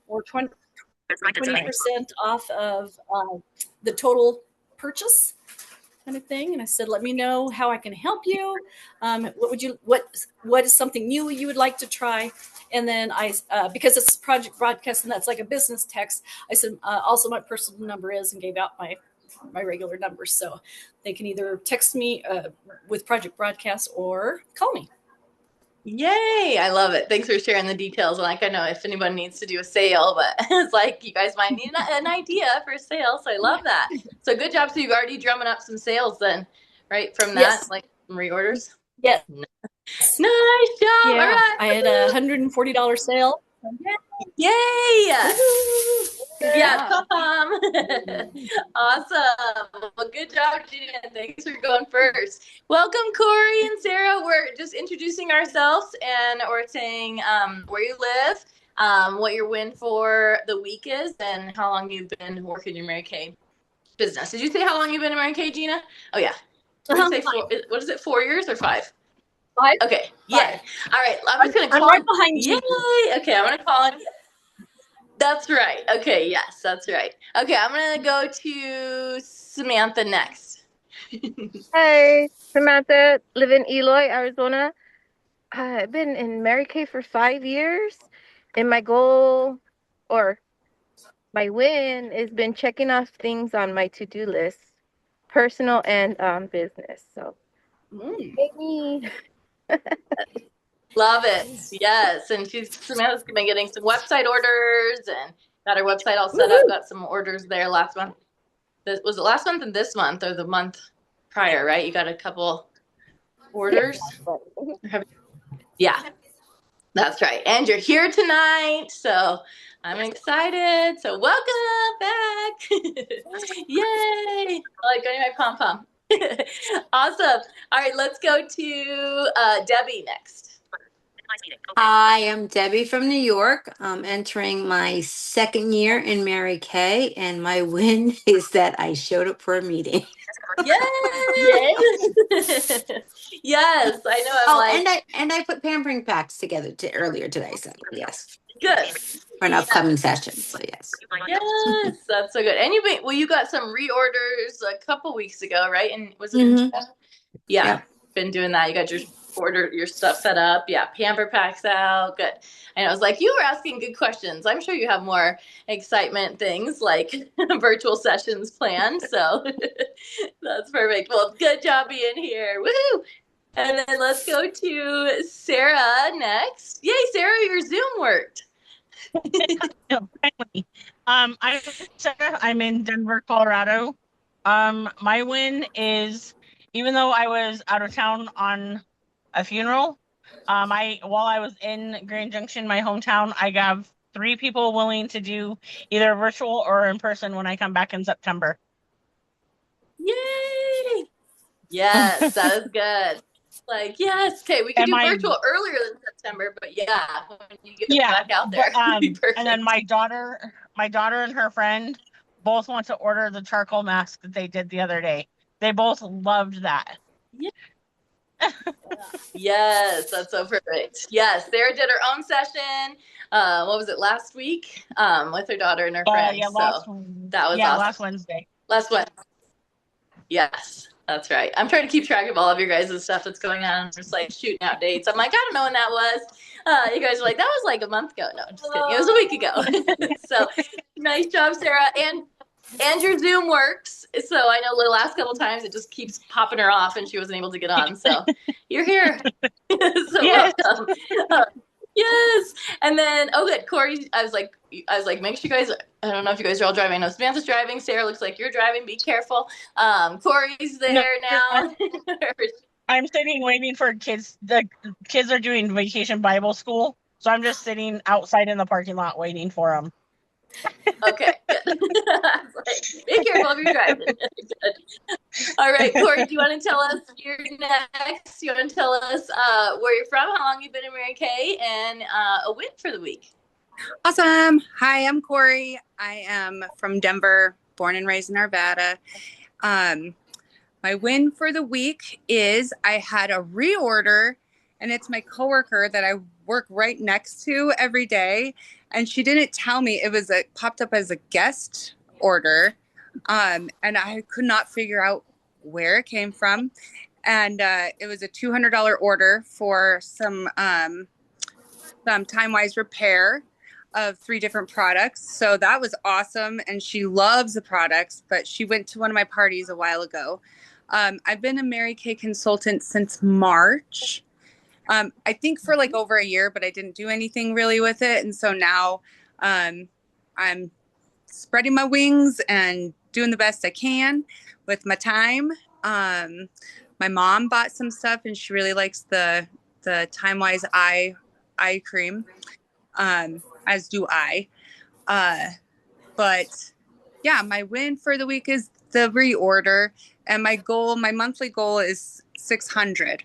or 20% off of the total purchase kind of thing. And I said, let me know how I can help you. What is something new you would like to try? And then because it's Project Broadcast and that's like a business text, I said, also my personal number is, and gave out my regular numbers. So they can either text me with Project Broadcast or call me. Yay! I love it. Thanks for sharing the details. Like, I know if anyone needs to do a sale, but it's like you guys might need an idea for a sale. So I love that. So good job. So you've already drumming up some sales then, right? From that, yes. like some reorders. Yes. Nice job. Yeah. All right. I had a $140 sale. Yay! Yeah. Awesome. Well, good job, Gina. Thanks for going first. Welcome, Corey and Sarah. We're just introducing ourselves, and we're saying where you live, what your win for the week is, and how long you've been working your Mary Kay business. Did you say how long you've been in Mary Kay, Gina? Oh, yeah. What is it, 4 years or 5? 5. Okay. Yeah. All right. I'm just going to call. I'm right behind you. Yay. Okay. I'm going to call it. That's right. Okay. Yes, that's right. Okay. I'm going to go to Samantha next. Hi, Samantha. Live in Eloy, Arizona. I've been in Mary Kay for 5 years. And my goal or my win has been checking off things on my to-do list, personal and business. So maybe. Love it. Yes. And Samantha's been getting some website orders and got her website all set up. Got some orders there last month. Was it last month and this month or the month prior, right? You got a couple orders? Yeah, that's right. And you're here tonight. So I'm excited. So welcome back. Yay. I like getting my pom-pom. Awesome. All right, let's go to Debbie next. Hi, I'm Debbie from New York. I'm entering my 2nd year in Mary Kay, and my win is that I showed up for a meeting. Yay! Yes, I know. And I put pampering packs together earlier today. So yes, good for an upcoming session. So yes, that's so good. And you got some reorders a couple weeks ago, right? And was it? Yeah, been doing that. You got your stuff set up. Yeah, pamper packs out. Good. And I was like, you were asking good questions. I'm sure you have more excitement things like virtual sessions planned. So that's perfect. Well, good job being here. Woohoo! And then let's go to Sarah next. Yay, Sarah, your Zoom worked. I'm Sarah. I'm in Denver, Colorado. My win is, even though I was out of town on a funeral, while I was in Grand Junction, my hometown, I have 3 people willing to do either virtual or in person when I come back in September. Yay! Yes, that is good. Like, yes, okay, we can do virtual earlier than September, but yeah, when you get back out there, be perfect. And then my daughter and her friend both want to order the charcoal mask that they did the other day. They both loved that. Yeah. Yes, that's so perfect. Yes, Sarah did her own session. What was it, last week? With her daughter and her friends. Yeah, that was awesome. Last Wednesday. Yes, that's right. I'm trying to keep track of all of your guys' stuff that's going on. I'm just like shooting out dates. I'm like, I don't know when that was. You guys are like, that was like a month ago. No, just kidding. It was a week ago. So nice job, Sarah. And your Zoom works. So I know the last couple times it just keeps popping her off and she wasn't able to get on. So you're here. So welcome. Yes. And then, good. Corey, I was like, make sure you guys, I don't know if you guys are all driving. I know Samantha's driving. Sarah looks like you're driving. Be careful. Corey's there now. I'm sitting waiting for kids. The kids are doing vacation Bible school. So I'm just sitting outside in the parking lot waiting for them. Okay. Be careful if you're driving. Good. All right, Corey, do you want to tell us you're next? You want to tell us where you're from, how long you've been in Mary Kay, and a win for the week? Awesome. Hi, I'm Corey. I am from Denver, born and raised in Arvada. My win for the week is I had a reorder and it's my coworker that I work right next to every day. And she didn't tell me it popped up as a guest order. And I could not figure out where it came from. And it was a $200 order for some time-wise repair of 3 different products. So that was awesome. And she loves the products, but she went to one of my parties a while ago. I've been a Mary Kay consultant since March. I think for like over a year, but I didn't do anything really with it. And so now I'm spreading my wings and doing the best I can with my time. My mom bought some stuff and she really likes the Time-Wise eye cream, as do I. But yeah, my win for the week is the reorder, and my monthly goal is 600.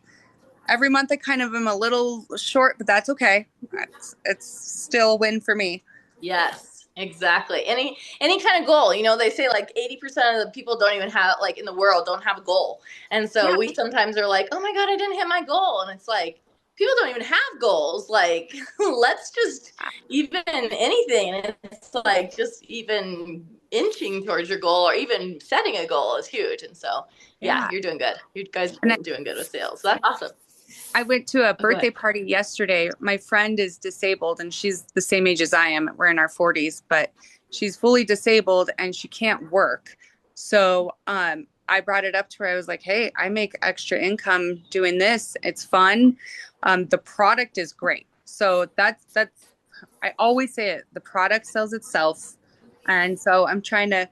Every month I kind of am a little short, but that's okay. It's still a win for me. Yes, exactly. Any kind of goal, they say like 80% of the people don't even have, like, in the world don't have a goal. And so we sometimes are like, oh my God, I didn't hit my goal. And it's like, people don't even have goals. Like, let's just even anything. And it's like, just even inching towards your goal or even setting a goal is huge. And so, yeah. You're doing good. You guys are doing good with sales. So that's awesome. I went to a birthday party yesterday. My friend is disabled and she's the same age as I am. We're in our 40s, but she's fully disabled and she can't work. So I brought it up to her. I was like, hey, I make extra income doing this. It's fun. The product is great. So that's I always say it. The product sells itself. And so I'm trying to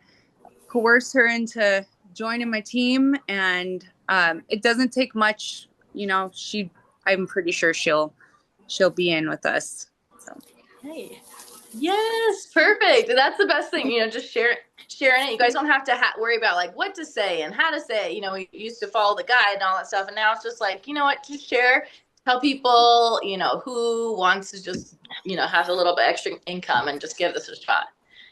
coerce her into joining my team. And it doesn't take much. I'm pretty sure she'll be in with us. So. Hey, yes, perfect. That's the best thing, just sharing it. You guys don't have to worry about like what to say and how to say it. We used to follow the guide and all that stuff. And now it's just like, just share, tell people, who wants to just, have a little bit extra income and just give this a shot.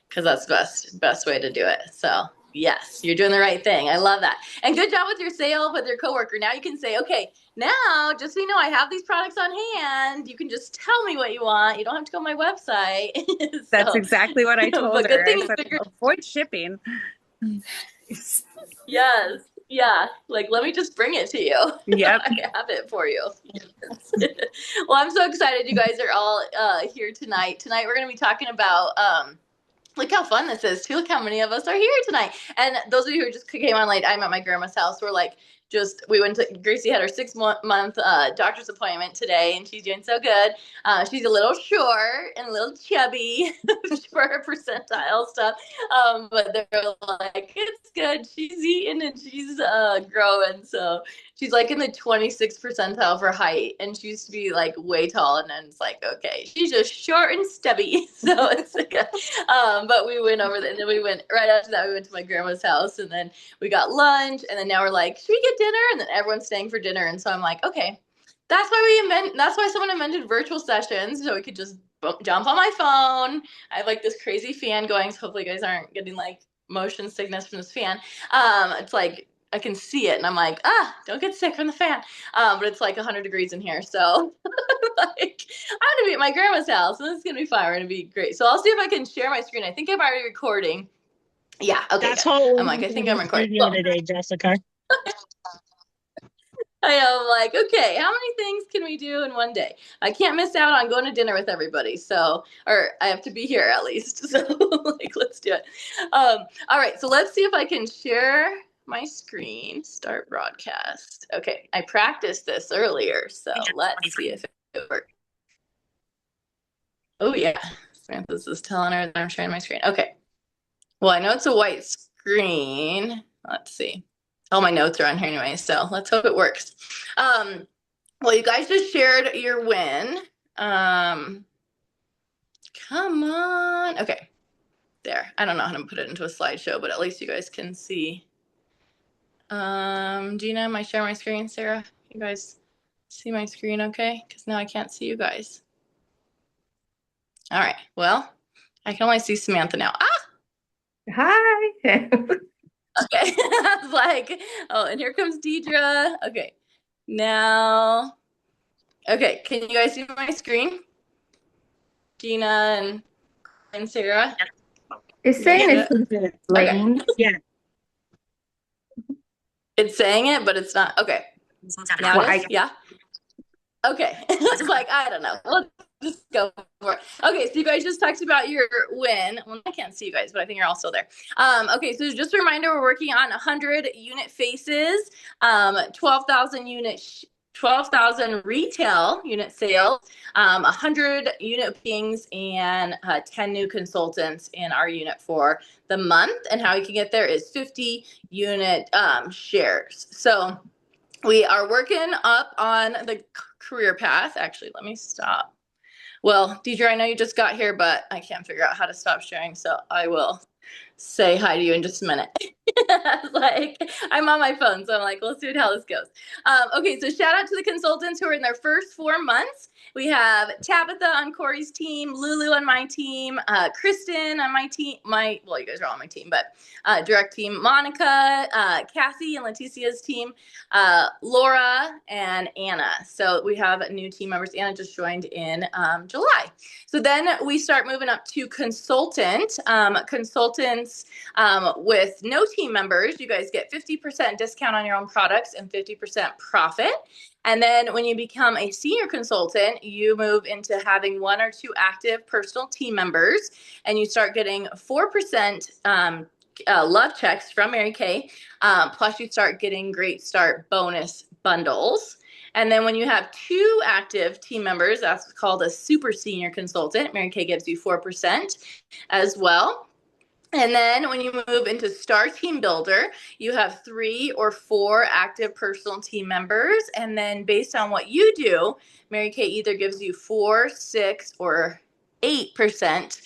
Cause that's the best way to do it. So yes, you're doing the right thing. I love that. And good job with your sale with your coworker. Now you can say, okay, now just so you know, I have these products on hand. You can just tell me what you want. You don't have to go on my website. That's exactly what I told her. I said, avoid shipping. Yes. Yeah. Like, let me just bring it to you. Yep. I have it for you. Well, I'm so excited you guys are all here tonight. Tonight we're going to be talking about look how fun this is too. Look how many of us are here tonight. And those of you who just came on late, I'm at my grandma's house. We're like, Gracie had her 6-month doctor's appointment today, and she's doing so good. She's a little short and a little chubby for her percentile stuff. But they're like, it's good. She's eating and she's growing. So she's like in the 26th percentile for height, and she used to be like way tall, and then it's like, okay, she's just short and stubby. So it's like, but we went over there, and then we went right after that. We went to my grandma's house, and then we got lunch, and then now we're like, should we get dinner? And then everyone's staying for dinner, and so I'm like, okay, that's why someone invented virtual sessions, so we could just jump on my phone. I have like this crazy fan going, so hopefully you guys aren't getting like motion sickness from this fan. It's like I can see it, and I'm like, don't get sick from the fan. But it's like 100 degrees in here, so like I'm gonna be at my grandma's house, and this is gonna be fine. We're gonna be great. So I'll see if I can share my screen. I think I'm already recording. Yeah, okay. That's what I'm like, I think I'm recording. The other day, Jessica. I know, I'm like, okay, how many things can we do in one day? I can't miss out on going to dinner with everybody. So, or I have to be here at least. So like, let's do it. All right. So let's see if I can share my screen, start broadcast. Okay. I practiced this earlier. So let's see if it works. Oh yeah. Samantha's is telling her that I'm sharing my screen. Okay. Well, I know it's a white screen. Let's see. All my notes are on here anyway, so let's hope it works. Well, you guys just shared your win. Come on. Okay, there. I don't know how to put it into a slideshow, but at least you guys can see. Gina, am I sharing my screen? Sarah, you guys see my screen okay? Because now I can't see you guys. All right, well, I can only see Samantha now. Hi. Okay, I was like, oh, and here comes Deidre. Okay, now Okay, can you guys see my screen? Gina and Sarah? It's saying it's Okay. lame. Yeah. It's saying it, but it's not. Okay. Now it is? Yeah? Okay. I was like, I don't know. Let's just go for it. Okay, so you guys just talked about your win. Well, I can't see you guys, but I think you're all still there. Okay, so just a reminder, we're working on 100 unit faces, 12,000 retail unit sales, 100 unit bookings, and 10 new consultants in our unit for the month. And how you can get there is 50 unit shares. So we are working up on the career path. Actually, let me stop. Well, Deidre, I know you just got here, but I can't figure out how to stop sharing, so I will say hi to you in just a minute. Like, I'm on my phone, so I'm like, let's see how this goes. Okay, so shout out to the consultants who are in their first 4 months. We have Tabitha on Corey's team, Lulu on my team, Kristen on my team, well, you guys are all on my team, but direct team, Monica, Kathy and Leticia's team, Laura, and Anna. So we have new team members. Anna just joined in July. So then we start moving up to consultants with no team members. You guys get 50% discount on your own products and 50% profit. And then when you become a senior consultant, you move into having 1 or 2 active personal team members, and you start getting 4% love checks from Mary Kay. Plus, you start getting Great Start bonus bundles. And then when you have 2 active team members, that's called a super senior consultant. Mary Kay gives you 4% as well. And then when you move into Star Team Builder, you have 3 or 4 active personal team members. And then based on what you do, Mary Kay either gives you 4, 6, or 8%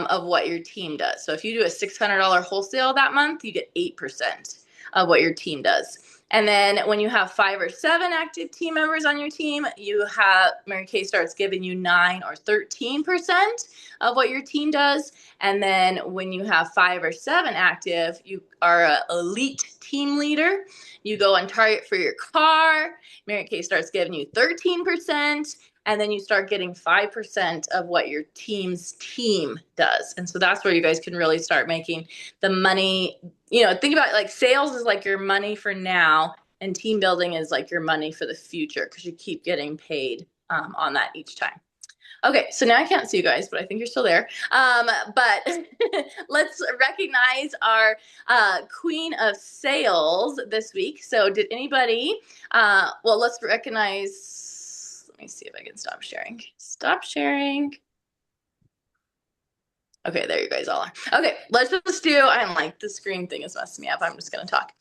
of what your team does. So if you do a $600 wholesale that month, you get 8% of what your team does. And then when you have 5 or 7 active team members on your team, Mary Kay starts giving you 9 or 13% of what your team does. And then when you have 5 or 7 active, you are an elite team leader. You go on target for your car. Mary Kay starts giving you 13%. And then you start getting 5% of what your team's team does. And so that's where you guys can really start making the money. You know, think about it, like sales is like your money for now, and team building is like your money for the future, because you keep getting paid on that each time. Okay, so now I can't see you guys, but I think you're still there. But let's recognize our queen of sales this week. So did anybody, let's recognize, let me see if I can stop sharing. Stop sharing. Okay, there you guys all are. Okay, let's just do, I'm like, the screen thing is messing me up. I'm just going to talk.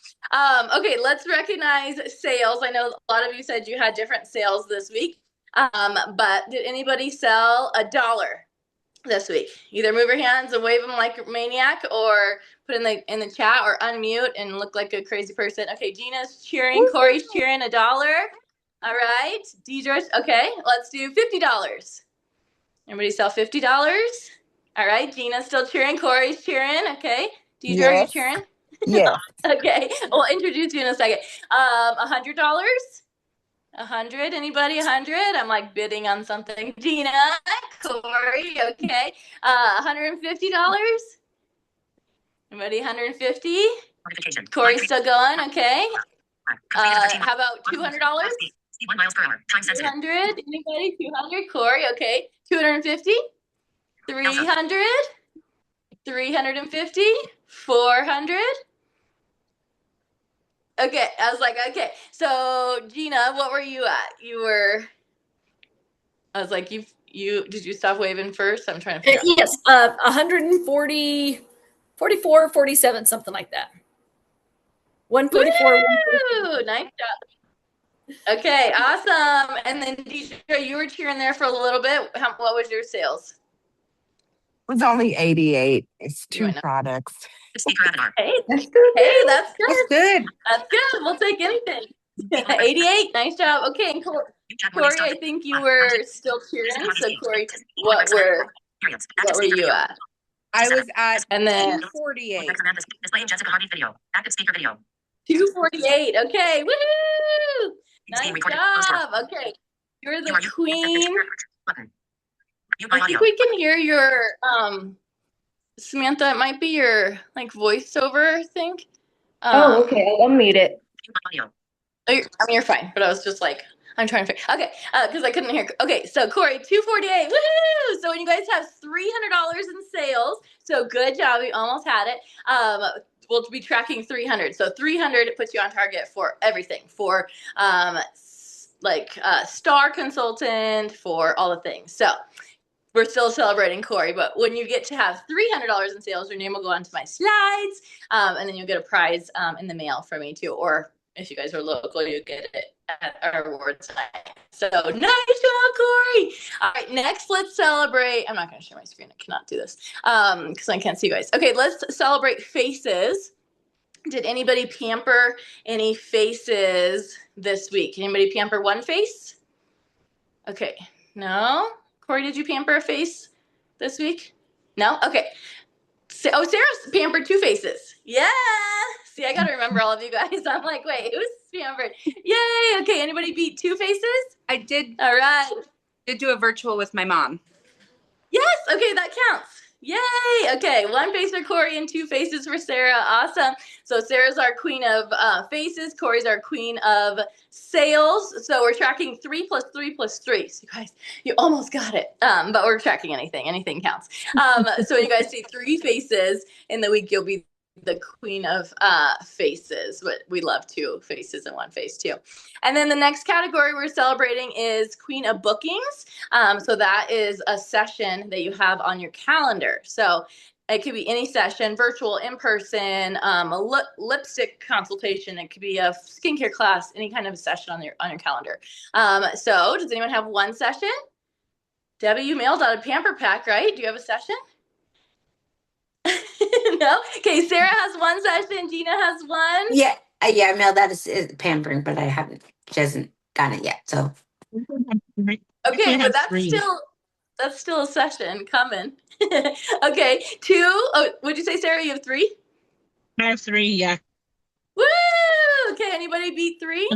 Okay, let's recognize sales. I know a lot of you said you had different sales this week. But did anybody sell $1 this week? Either move your hands and wave them like a maniac, or put in the chat, or unmute and look like a crazy person. Okay, Gina's cheering, Corey's cheering $1. All right, Deidre. Okay, let's do $50. Everybody sell $50? All right, Gina's still cheering, Corey's cheering. Okay, Deidre, yes. Are you cheering? Yeah. Okay, we'll introduce you in a second. $100? 100? Anybody? 100? I'm like bidding on something. Gina, Corey, okay. $150? Anybody? 150? Corey's still going, okay. How about $200? 1 miles per hour. Time sensitive. 200? Anybody? 200? Corey, okay. 250? 300? 350? 400? Okay, I was like, okay. So Gina, what were you at? I was like, did you stop waving first? I'm trying to figure out. Yes, 140, 44, 47, something like that. 144. Nice job. Okay, awesome. And then Deidre, you were cheering there for a little bit. What was your sales? It was only 88. It's 2 products. Hey, that's good. Hey, that's good. That's good. That's good. We'll take anything. 88. Nice job. Okay, and Corey, I think you were still cheering. So Corey, what were you at? I was at and then 248. Displaying Jessica Harvey video. Active speaker video. 248. Okay. Woohoo! Nice job. Okay. You're the You are muted. queen. Button. Mute I by think audio. we can hear your Samantha. It might be your like voiceover. I think. Okay. I'll unmute it. Mute by audio. You're fine. But I was just like, I'm trying to figure. Okay, because I couldn't hear. Okay, so Corey, 248. Woohoo! So when you guys have $300 in sales, so good job. We almost had it. We'll be tracking 300. So 300 puts you on target for everything. For star consultant, for all the things. So we're still celebrating Corey, but when you get to have $300 in sales, your name will go onto my slides, and then you'll get a prize in the mail from me too. Or if you guys are local, you get it at our awards night. So nice job, Corey. All right, next let's celebrate. I'm not going to share my screen. I cannot do this because I can't see you guys. Okay, let's celebrate faces. Did anybody pamper any faces this week? Anybody pamper one face? Okay, no. Corey, did you pamper a face this week? No? Okay. Sarah's pampered two faces. Yeah. See, I got to remember all of you guys. I'm like, wait, who's pampered? Yay. Okay, anybody beat two faces? I did All right. do a virtual with my mom. Yes. Okay, that counts. Yay. Okay, one face for Corey and two faces for Sarah. Awesome. So Sarah's our queen of faces. Corey's our queen of sales. So we're tracking 3 + 3 + 3. So you guys, you almost got it. But we're tracking anything. Anything counts. So when you guys see 3 faces in the week, you'll be the queen of faces. But we love 2 faces and 1 face too. And then the next category we're celebrating is queen of bookings. So that is a session that you have on your calendar. So it could be any session, virtual, in person, a lipstick consultation. It could be a skincare class, any kind of a session on your calendar. So does anyone have one session? Debbie, you mailed out a pamper pack, right? Do you have a session? No? Okay, Sarah has one session. Gina has one. Yeah, I mailed that as pampering, but she hasn't gotten it yet. So Okay, but that's still a session coming. Okay, 2. Oh, what'd you say, Sarah? You have 3? I have 3, yeah. Woo! Okay, anybody beat 3?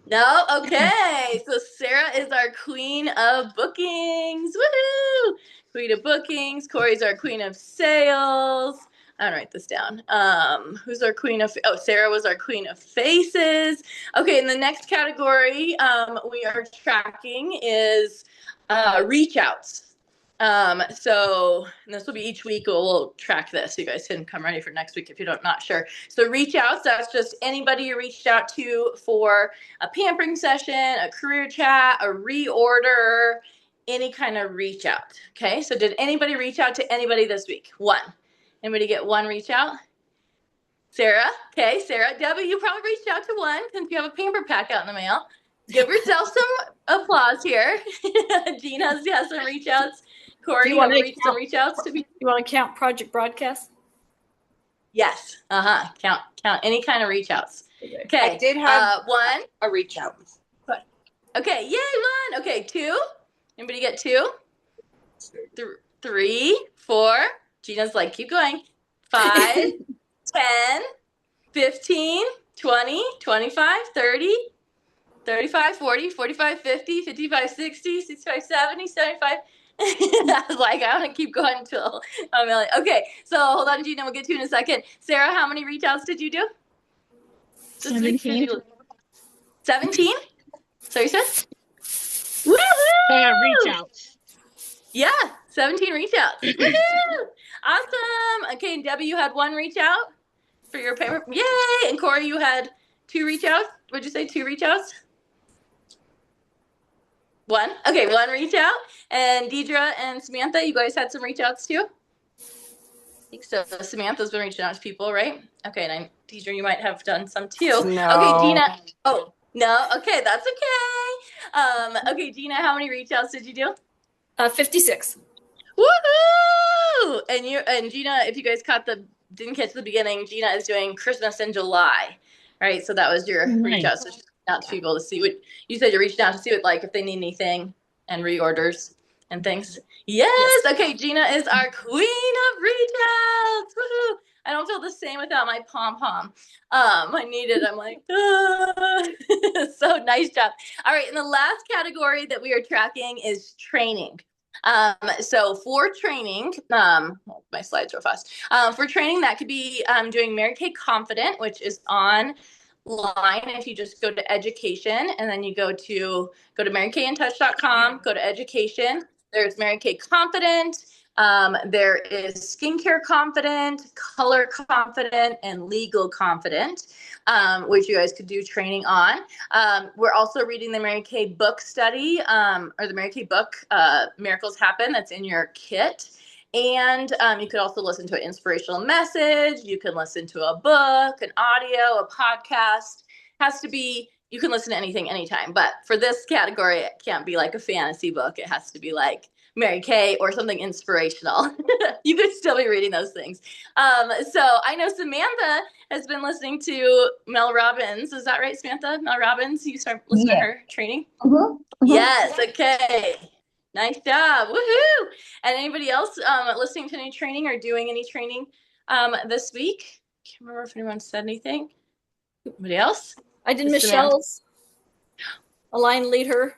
No? Okay, so Sarah is our queen of bookings. Woohoo! Queen of bookings. Corey's our queen of sales. I'm gonna write this down. Who's our queen of? Oh, Sarah was our queen of faces. Okay, and the next category we are tracking is reach outs. So and this will be each week. We'll track this. So you guys can come ready for next week if you're not sure. So reach outs. That's just anybody you reached out to for a pampering session, a career chat, a reorder, any kind of reach out. Okay. So did anybody reach out to anybody this week? 1. Anybody get 1 reach out? Sarah. Okay, Sarah. Debbie, you probably reached out to 1 since you have a pamper pack out in the mail. Give yourself some applause here. Gina has some reach outs. Corey, you want to some reach outs to be? You want to count project broadcast? Yes. Count any kind of reach outs. Okay. I did have 1. a reach out. Okay. Yay, 1. Okay, 2. Anybody get 2? 3, 4. Gina's like, keep going. 5, 10, 15, 20, 25, 30, 35, 40, 45, 50, 55, 60, 65, 70, 75. I was like, I want to keep going until I'm like, okay. So hold on, Gina. We'll get to you in a second. Sarah, how many reach outs did you do? 17. 17? So you said? Woohoo! Reach outs. Yeah, 17 reach outs. Woohoo! Awesome. Okay, and Debbie, you had 1 reach out for your paper. Yay! And Corey, you had 2 reach outs. What'd you say? 2 reach outs? 1. Okay, 1 reach out. And Deidre and Samantha, you guys had some reach outs too? I think so. Samantha's been reaching out to people, right? Okay, and Deidre, you might have done some too. No. Okay, Gina. Oh, no. Okay, that's okay. Okay, Gina, how many reach outs did you do? 56. Woohoo! And Gina, if you guys didn't catch the beginning, Gina is doing Christmas in July, right? So that was your reach out. So she's reaching out to people to see what you said. You're reaching out to see what, like, if they need anything and reorders and things. Yes. Okay, Gina is our queen of reach outs. Woohoo! I don't feel the same without my pom pom. I need it. I'm like, ah. So nice job. All right, and the last category that we are tracking is training. So for training, my slides are fast. For training, that could be doing Mary Kay Confident, which is online. If you just go to education and then you go to marykayintouch.com, go to education. There's Mary Kay Confident. There is Skincare Confident, Color Confident, and Legal Confident, which you guys could do training on. We're also reading the Mary Kay book study, or the Mary Kay book, Miracles Happen, that's in your kit. And you could also listen to an inspirational message. You can listen to a book, an audio, a podcast. Has to be, you can listen to anything anytime. But for this category, it can't be like a fantasy book. It has to be like Mary Kay or something inspirational. You could still be reading those things. So I know Samantha has been listening to Mel Robbins. Is that right, Samantha? Mel Robbins, you start listening to her training? Yes, okay. Nice job. Woohoo! And anybody else listening to any training or doing any training this week? Can't remember if anyone said anything. Anybody else? I did Michelle's Align Leader.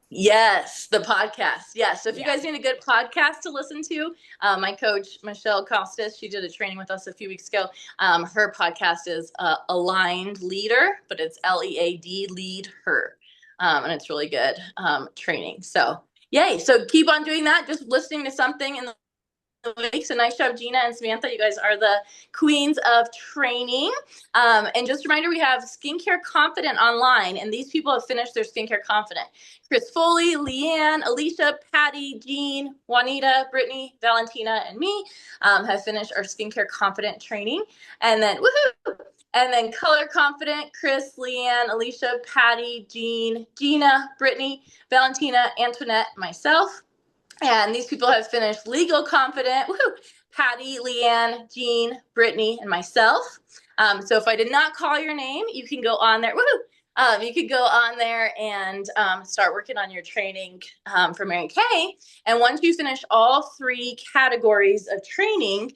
Yes, the podcast. Yes. So if you guys need a good podcast to listen to, my coach, Michelle Costas, she did a training with us a few weeks ago. Her podcast is Aligned Leader, but it's LEAD, Lead Her. And it's really good training. So yay. So keep on doing that. Just listening to something in the week. So nice job, Gina and Samantha. You guys are the queens of training. And just a reminder, we have Skincare Confident online, and these people have finished their Skincare Confident. Chris Foley, Leanne, Alicia, Patty, Jean, Juanita, Brittany, Valentina, and me have finished our Skincare Confident training. And then, woohoo! And then Color Confident, Chris, Leanne, Alicia, Patty, Jean, Gina, Brittany, Valentina, Antoinette, myself. And these people have finished Legal Confident, woohoo, Patty, Leanne, Jean, Brittany, and myself. So if I did not call your name, you can go on there, woohoo. You could go on there and start working on your training for Mary Kay. And once you finish all 3 categories of training,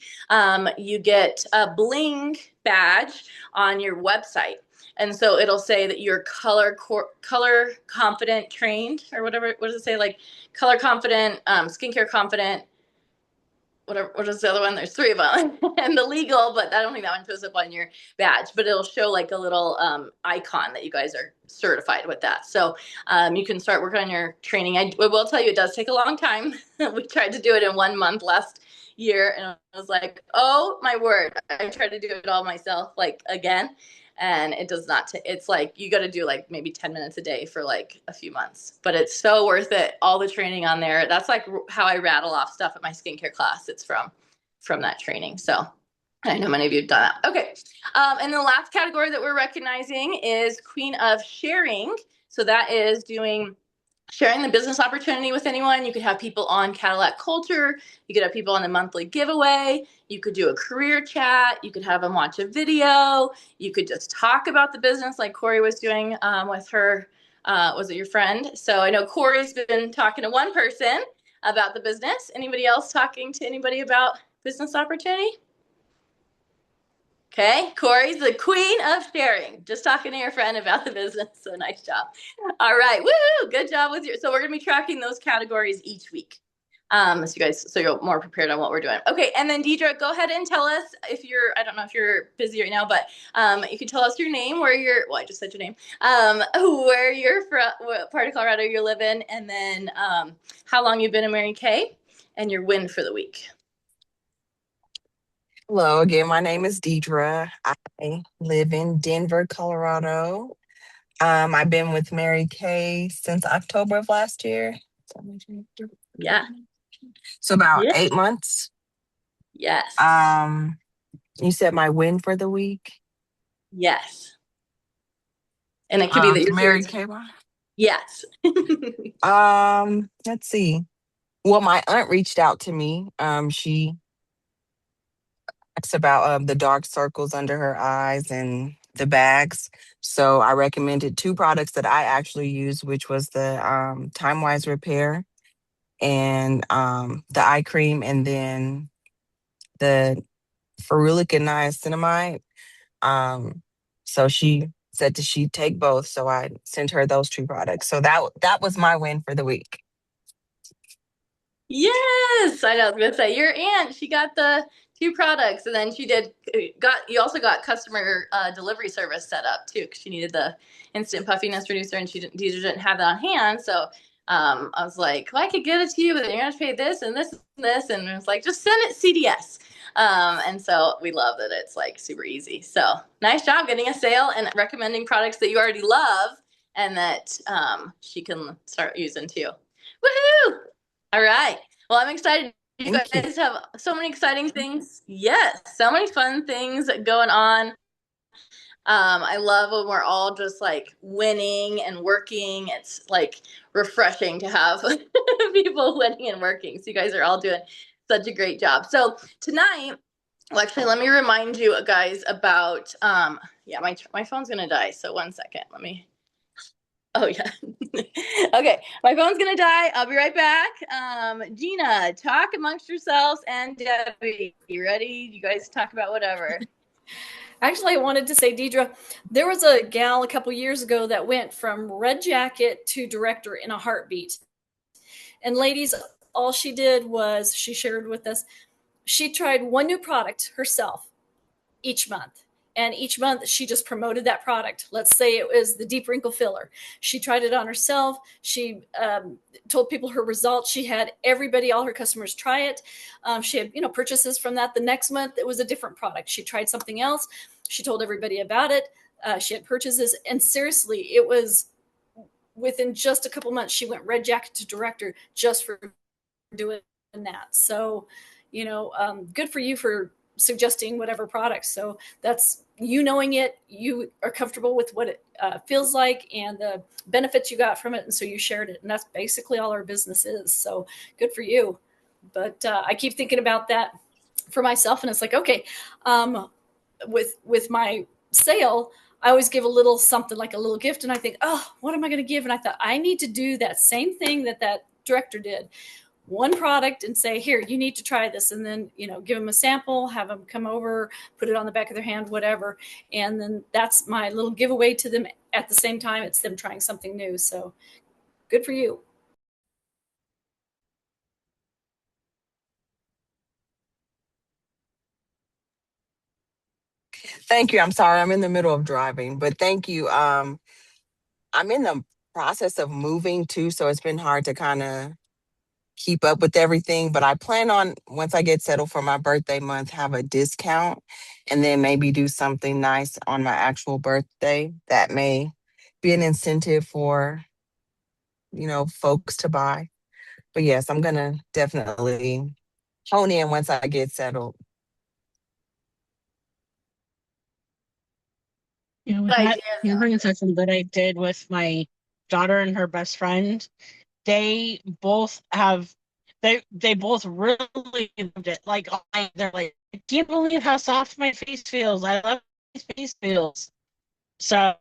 you get a bling badge on your website. And so it'll say that you're color confident trained, or whatever. What does it say? Like color confident, skincare confident, whatever. What is the other one? There's 3 of them. And the legal, but I don't think that one shows up on your badge, but it'll show like a little icon that you guys are certified with that. So you can start working on your training. I will tell you, it does take a long time. We tried to do it in 1 month last year, and I was like, oh my word, I tried to do it all myself, like again. And it does not, it's like, you got to do like maybe 10 minutes a day for like a few months, but it's so worth it. All the training on there. That's like how I rattle off stuff at my skincare class. It's from that training. So I know many of you have done that. Okay. And the last category that we're recognizing is Queen of Sharing. So that is sharing the business opportunity with anyone. You could have people on Cadillac Culture. You could have people on the monthly giveaway. You could do a career chat. You could have them watch a video. You could just talk about the business like Corey was doing with her, was it your friend? So I know Corey's been talking to one person about the business. Anybody else talking to anybody about business opportunity? Okay, Corey's the queen of sharing. Just talking to your friend about the business. So nice job. All right, woo! Good job with so we're gonna be tracking those categories each week. So you're more prepared on what we're doing. Okay, and then Deidre, go ahead and tell us if I don't know if you're busy right now, but you can tell us your name, I just said your name, where you're from, what part of Colorado you live in, and then how long you've been in Mary Kay, and your win for the week. Hello again. My name is Deidre. I live in Denver, Colorado. I've been with Mary Kay since October of last year. Yeah. So about 8 months. Yes. You said my win for the week? Yes. And it could be that you're Mary Kay one? Yes. Let's see. Well, my aunt reached out to me. She asked about the dark circles under her eyes and the bags. So I recommended 2 products that I actually use, which was the Time Wise Repair and the eye cream, and then the ferulic and niacinamide. So she said that she'd take both. So I sent her those 2 products. So that was my win for the week. Yes, I know. I was gonna say your aunt. She got the 2 products, and then you also got customer delivery service set up too, because she needed the instant puffiness reducer, and Deidre didn't have that on hand. So I was like, well, I could get it to you, but then you're gonna pay this and this and this, and it was like, just send it CDS. And so we love that it's like super easy. So nice job getting a sale and recommending products that you already love and that she can start using too. Woohoo! All right. Well, I'm excited. You Thank you. guys have so many exciting things. Yes, so many fun things going on. I love when we're all just like winning and working. It's like refreshing to have people winning and working. So you guys are all doing such a great job. So tonight, well, actually, let me remind you guys about, yeah, my phone's going to die. So one second, let me. Oh yeah. Okay, my phone's gonna die. I'll be right back. Gina, talk amongst yourselves, and Debbie, you ready? You guys talk about whatever. Actually, I wanted to say, Deidre, there was a gal a couple years ago that went from red jacket to director in a heartbeat. And ladies, all she did was she shared with us, she tried one new product herself each month. And each month she just promoted that product. Let's say it was the deep wrinkle filler. She tried it on herself. She told people her results. She had everybody, all her customers try it. She had, purchases from that. The next month it was a different product. She tried something else. She told everybody about it. She had purchases. And seriously, it was within just a couple months, she went red jacket to director just for doing that. So, good for you for suggesting whatever products. So that's you knowing it, you are comfortable with what it feels like and the benefits you got from it. And so you shared it. And that's basically all our business is. So good for you. But I keep thinking about that for myself. And it's like, okay, with my sale, I always give a little something like a little gift. And I think, oh, what am I going to give? And I thought I need to do that same thing that director did. One product and say, here, you need to try this. And then, give them a sample, have them come over, put it on the back of their hand, whatever. And then that's my little giveaway to them. At the same time, it's them trying something new. So good for you. Thank you. I'm sorry. I'm in the middle of driving, but thank you. I'm in the process of moving too, so it's been hard to kind of keep up with everything. But I plan on, once I get settled for my birthday month, have a discount and then maybe do something nice on my actual birthday that may be an incentive for, folks to buy. But yes, I'm gonna definitely hone in once I get settled. With that pampering session that I did with my daughter and her best friend, they both really loved it. Like they're like, I can't believe how soft my face feels. I love my face feels. So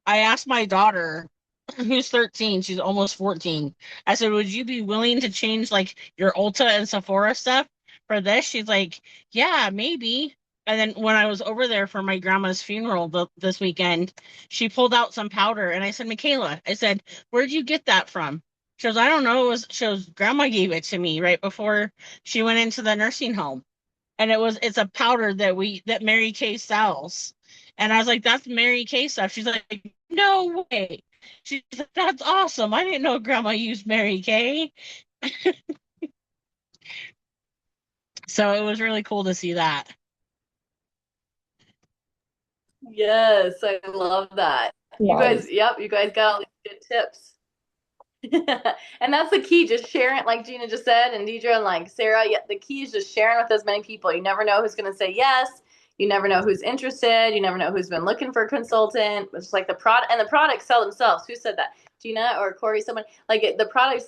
I asked my daughter, who's 13, she's almost 14. I said, would you be willing to change like your Ulta and Sephora stuff for this? She's like, yeah, maybe. And then when I was over there for my grandma's funeral this weekend, she pulled out some powder and I said, Michaela, I said, where'd you get that from? She goes, I don't know. Grandma gave it to me right before she went into the nursing home. And it's a powder that Mary Kay sells. And I was like, that's Mary Kay stuff. She's like, no way. She's like, that's awesome. I didn't know Grandma used Mary Kay. So it was really cool to see that. Yes, I love that. You guys got all these good tips. And that's the key, just sharing, like Gina just said, and Deidre and like Sarah. Yeah, the key is just sharing with as many people. You never know who's going to say yes. You never know who's interested. You never know who's been looking for a consultant. It's like the product, and the products sell themselves. Who said that? Gina or Corey? Someone like the products.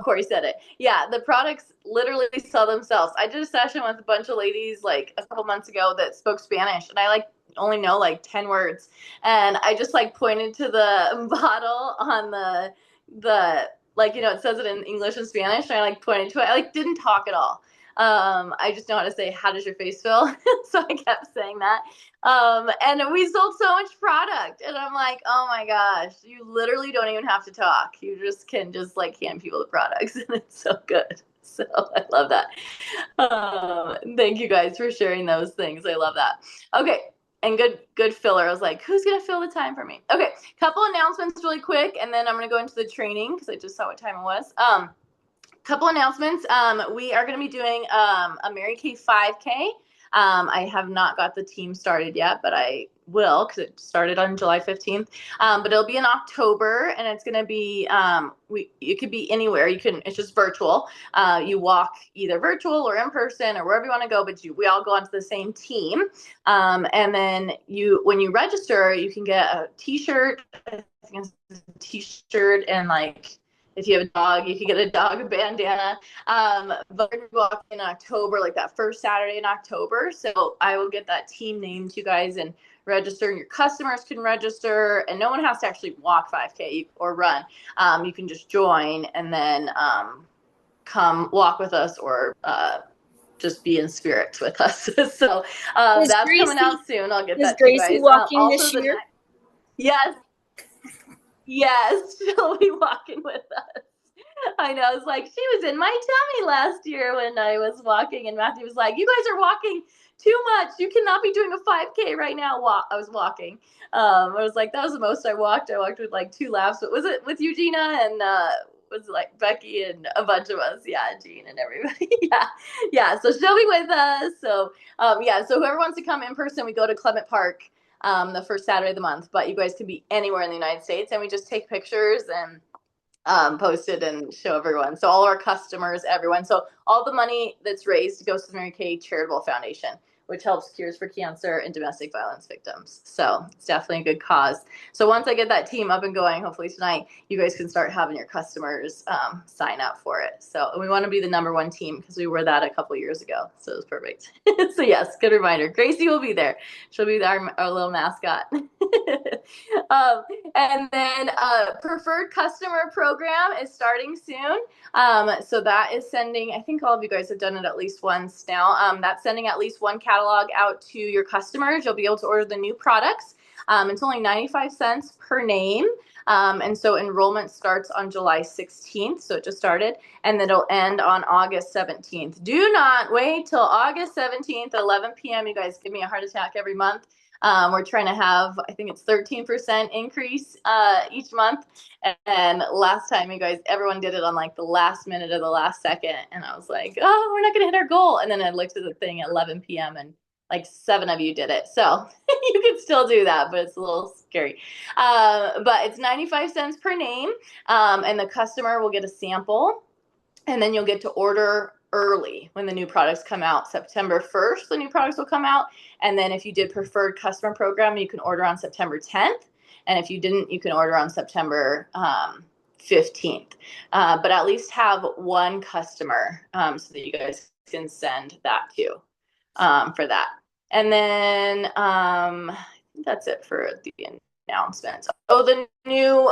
Corey said it. Yeah, the products literally sell themselves. I did a session with a bunch of ladies like a couple months ago that spoke Spanish, and I only know like 10 words, and I just pointed to the bottle on the it says it in English and Spanish, and I pointed to it. I didn't talk at all. I just know how to say, how does your face feel? So I kept saying that. And we sold so much product. And I'm like, oh my gosh, you literally don't even have to talk. You just can just like hand people the products. And it's so good. So I love that. Thank you guys for sharing those things. I love that. Okay. And good filler. I was like, who's going to fill the time for me? Okay. Couple announcements really quick. And then I'm going to go into the training because I just saw what time it was. Couple announcements. We are going to be doing a Mary Kay 5K. I have not got the team started yet, but I will because it started on July 15th. But it'll be in October, and it's going to be it could be anywhere. It's just virtual. You walk either virtual or in person or wherever you want to go, but we all go onto the same team. And then when you register, you can get a T-shirt. I think it's a T-shirt and like. If you have a dog, you can get a dog bandana. But we're going to walk in October, like that first Saturday in October. So I will get that team name to you guys and register. And your customers can register. And no one has to actually walk 5K or run. You can just join and then come walk with us or just be in spirit with us. So that's coming out soon. I'll get that to you guys. Is Gracie walking this year? Yes. Yes, she'll be walking with us. I know. It's like she was in my tummy last year when I was walking, and Matthew was like, "You guys are walking too much. You cannot be doing a 5K right now." I was walking. I was like, that was the most I walked. I walked with like 2 laps. But was it with Eugenia and was it like Becky and a bunch of us? Yeah, Jean and everybody. yeah. So she'll be with us. So So whoever wants to come in person, we go to Clement Park. The first Saturday of the month, but you guys can be anywhere in the United States, and we just take pictures and post it and show everyone. So all our customers, everyone. So all the money that's raised goes to the Mary Kay Charitable Foundation, which helps Cures for Cancer and domestic violence victims. So it's definitely a good cause. So once I get that team up and going, hopefully tonight, you guys can start having your customers sign up for it. So we want to be the #1 team because we were that a couple years ago. So it was perfect. So yes, good reminder. Gracie will be there. She'll be our little mascot. And then preferred customer program is starting soon. So that is sending, I think all of you guys have done it at least once now. That's sending at least one catalog out to your customers. You'll be able to order the new products. It's only 95 cents per name. And so enrollment starts on July 16th. So it just started, and then it'll end on August 17th. Do not wait till August 17th, 11 p.m. You guys give me a heart attack every month. We're trying to have, I think it's 13% increase each month. And last time, you guys, everyone did it on like the last minute of the last second. And I was like, oh, we're not going to hit our goal. And then I looked at the thing at 11 p.m. and like 7 of you did it. So you can still do that, but it's a little scary. But it's 95 cents per name. And the customer will get a sample. And then you'll get to order early when the new products come out. September 1st, the new products will come out. And then if you did preferred customer program, you can order on September 10th. And if you didn't, you can order on September 15th. But at least have one customer so that you guys can send that to for that. And then I think that's it for the announcements. Oh, the new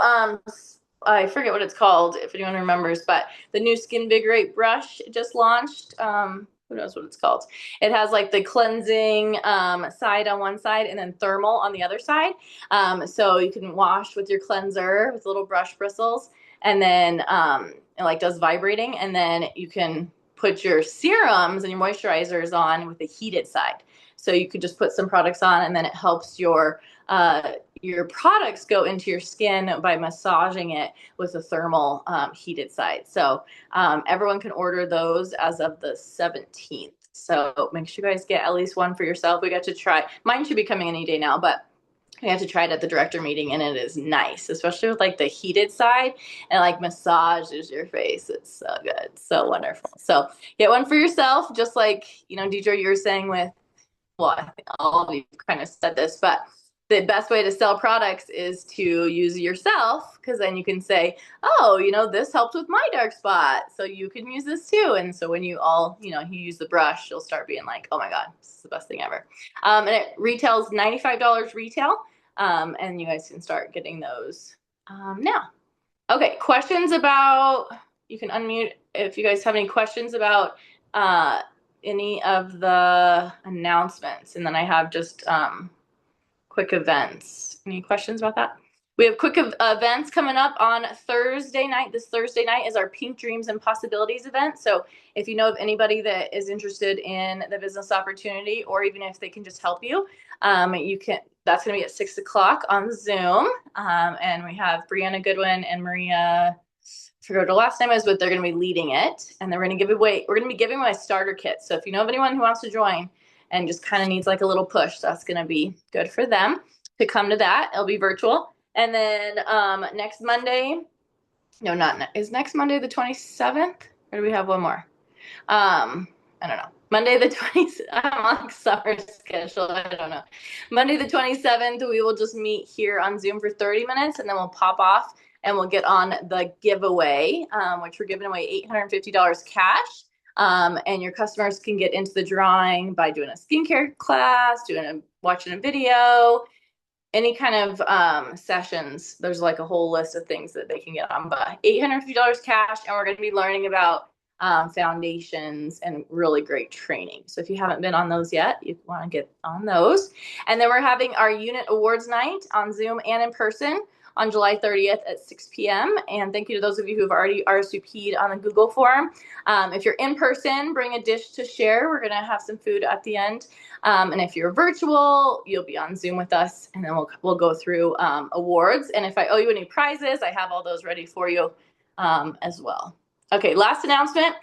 I forget what it's called, if anyone remembers, but the new Skinvigorate brush just launched. Who knows what it's called? It has like the cleansing side on one side and then thermal on the other side. So you can wash with your cleanser with little brush bristles, and then it like does vibrating, and then you can put your serums and your moisturizers on with the heated side. So you could just put some products on, and then it helps your products go into your skin by massaging it with a thermal heated side. So everyone can order those as of the 17th. So make sure you guys get at least one for yourself. We got to try. Mine should be coming any day now, but we have to try it at the director meeting, and it is nice, especially with like the heated side, and like massages your face. It's so good, so wonderful. So get one for yourself, just like, you know, Deidre, you were saying with, well, I think all of you kind of said this, but the best way to sell products is to use it yourself, because then you can say, oh, you know, this helped with my dark spot, so you can use this too. And so when you all, you know, you use the brush, you'll start being like, oh my God, this is the best thing ever. And it retails $95 retail. And you guys can start getting those now. Okay, questions about, you can unmute if you guys have any questions about any of the announcements, and then I have just quick events. Any questions about that? We have quick events coming up on Thursday night. This Thursday night is our Pink Dreams and Possibilities event. So if you know of anybody that is interested in the business opportunity, or even if they can just help you, you can. That's going to be at 6 o'clock on Zoom. And we have Brianna Goodwin and Maria, I forgot what the last name is, but they're going to be leading it. And then we're going to be giving away a starter kit. So if you know of anyone who wants to join and just kind of needs like a little push, that's going to be good for them to come to that. It'll be virtual. And then next Monday, is next Monday the 27th? Or do we have one more? I don't know. Monday the 20th, I'm on summer schedule. I don't know. Monday the 27th, we will just meet here on Zoom for 30 minutes, and then we'll pop off and we'll get on the giveaway, which we're giving away $850 cash. And your customers can get into the drawing by doing a skincare class, watching a video, any kind of sessions. There's like a whole list of things that they can get on, but $850 cash, and we're going to be learning about foundations and really great training. So if you haven't been on those yet, you want to get on those. And then we're having our unit awards night on Zoom and in person on July 30th at 6 p.m. And thank you to those of you who have already RSVP'd on the Google form. If you're in person, bring a dish to share. We're going to have some food at the end. And if you're virtual, you'll be on Zoom with us, and then we'll go through awards. And if I owe you any prizes, I have all those ready for you as well. Okay, last announcement.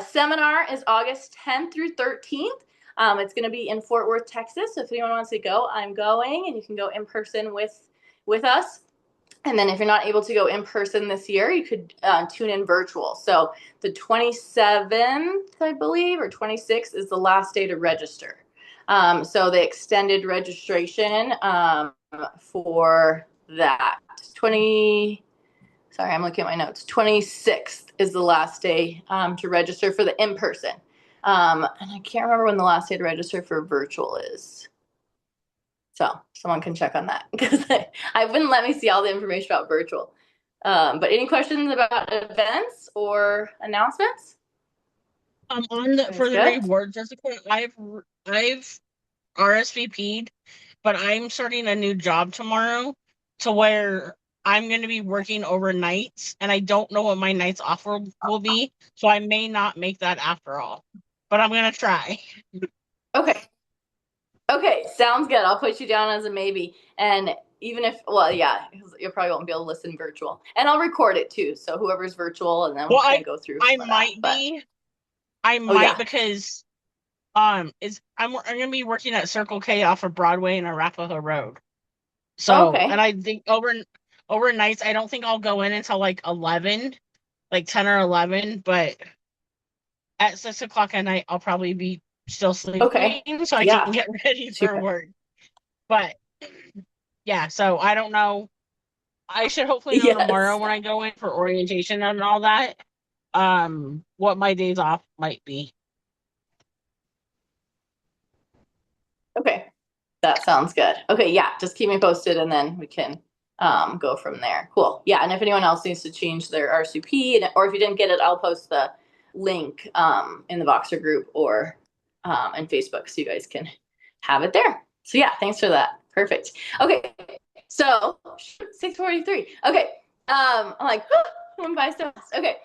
Seminar is August 10th through 13th. It's going to be in Fort Worth, Texas. So if anyone wants to go, I'm going, and you can go in person with us. And then if you're not able to go in person this year, you could tune in virtual. So the 27th, I believe, or 26th is the last day to register. So the extended registration for that. Sorry, I'm looking at my notes. 26th is the last day to register for the in-person. And I can't remember when the last day to register for virtual is. So someone can check on that, because I wouldn't let me see all the information about virtual. But any questions about events or announcements? For the rewards, Jessica, I've RSVP'd, but I'm starting a new job tomorrow, to where I'm going to be working overnights, and I don't know what my nights off will be, so I may not make that after all. But I'm going to try. Okay, sounds good. I'll put you down as a maybe. And even if, you probably won't be able to listen virtual. And I'll record it too, so whoever's virtual, and then we'll kind of go through. I might because I'm going to be working at Circle K off of Broadway and Arapahoe Road. So, and I think overnights, I don't think I'll go in until like 11, like 10 or 11, but at 6 o'clock at night, I'll probably be still sleeping, so I can get ready for work. But yeah, so I don't know. I should hopefully know tomorrow when I go in for orientation and all that, what my days off might be. Okay, that sounds good. Okay, yeah, just keep me posted, and then we can go from there. Cool. Yeah, and if anyone else needs to change their RSVP, or if you didn't get it, I'll post the link in the Voxer group or and Facebook, so you guys can have it there. So yeah, thanks for that. Perfect. Okay, so 6:43. Okay, I'm like, went by so fast. Okay,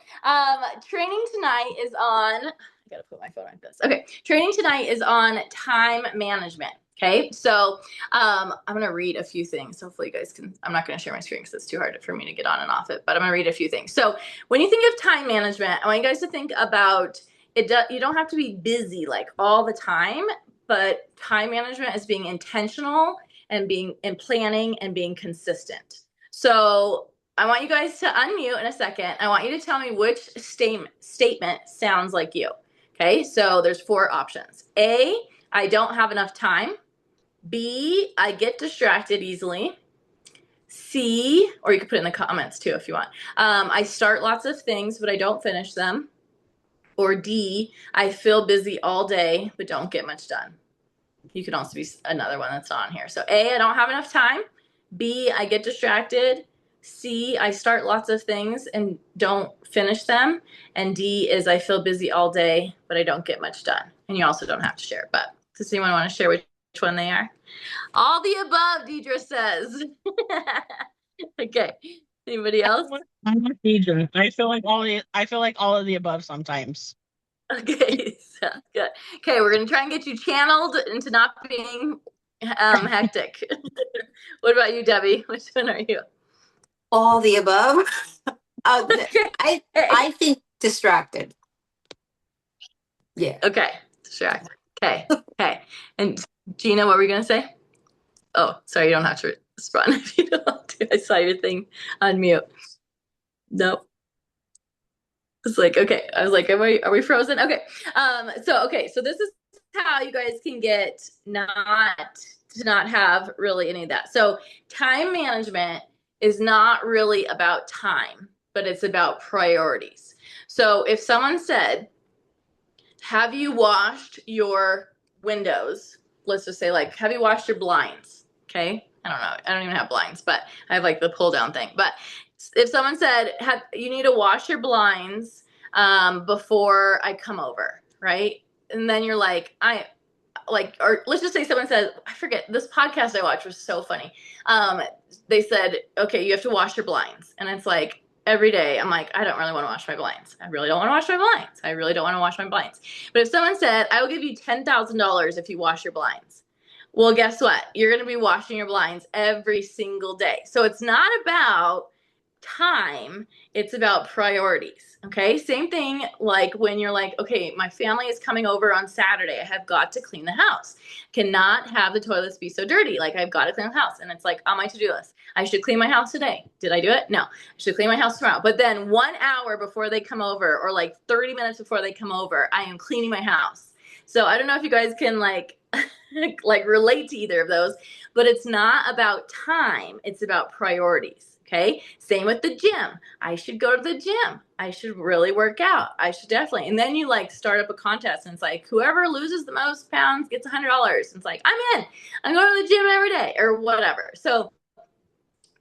training tonight is on. I gotta put my phone like this. Okay, training tonight is on time management. Okay, so I'm gonna read a few things. Hopefully you guys can. I'm not gonna share my screen because it's too hard for me to get on and off it. But I'm gonna read a few things. So when you think of time management, I want you guys to think about it. You don't have to be busy like all the time, but time management is being intentional and planning and being consistent. So I want you guys to unmute in a second. I want you to tell me which statement sounds like you. Okay, so there's 4 options. A, I don't have enough time. B, I get distracted easily. C, or you can put it in the comments too if you want. I start lots of things, but I don't finish them. Or D, I feel busy all day, but don't get much done. You can also be another one that's on here. So A, I don't have enough time. B, I get distracted. C, I start lots of things and don't finish them. And D is I feel busy all day, but I don't get much done. And you also don't have to share. But does anyone want to share which one they are? All the above, Deidre says. Okay. Anybody else? I'm with Deidre. I feel like all of the above sometimes. Okay, sounds good. Okay, we're gonna try and get you channeled into not being hectic. What about you, Debbie? Which one are you? All the above. Okay. I think distracted. Yeah. Okay, distract. Okay, okay. And Gina, what were you gonna say? Oh, sorry, you don't have to respond if you don't want to. I saw your thing on mute. Nope. It's like, okay. I was like, are we frozen? Okay. So this is how you guys can get not have really any of that. So time management is not really about time, but it's about priorities. So if someone said, have you washed your windows? Let's just say, like, have you washed your blinds? Okay. I don't know. I don't even have blinds, but I have like the pull down thing. But if someone said, you need to wash your blinds before I come over, right? And then you're like, or let's just say someone says, I forget, this podcast I watched was so funny. They said, okay, you have to wash your blinds. And it's like, every day I'm like, I don't really want to wash my blinds. I really don't want to wash my blinds. I really don't want to wash my blinds. But if someone said, I will give you $10,000 if you wash your blinds. Well, guess what? You're going to be washing your blinds every single day. So it's not about time, it's about priorities. Okay, same thing like when you're like, okay, my family is coming over on Saturday, I have got to clean the house. Cannot have the toilets be so dirty. Like, I've got to clean the house. And it's like on my to-do list, I should clean my house today. Did I do it? No. I should clean my house tomorrow. But then 1 hour before they come over, or like 30 minutes before they come over, I am cleaning my house. So I don't know if you guys can like relate to either of those, but it's not about time, it's about priorities. Okay. Same with the gym. I should go to the gym. I should really work out. I should definitely. And then you like start up a contest and it's like, whoever loses the most pounds gets $100. And it's like, I'm in. I'm going to the gym every day or whatever. So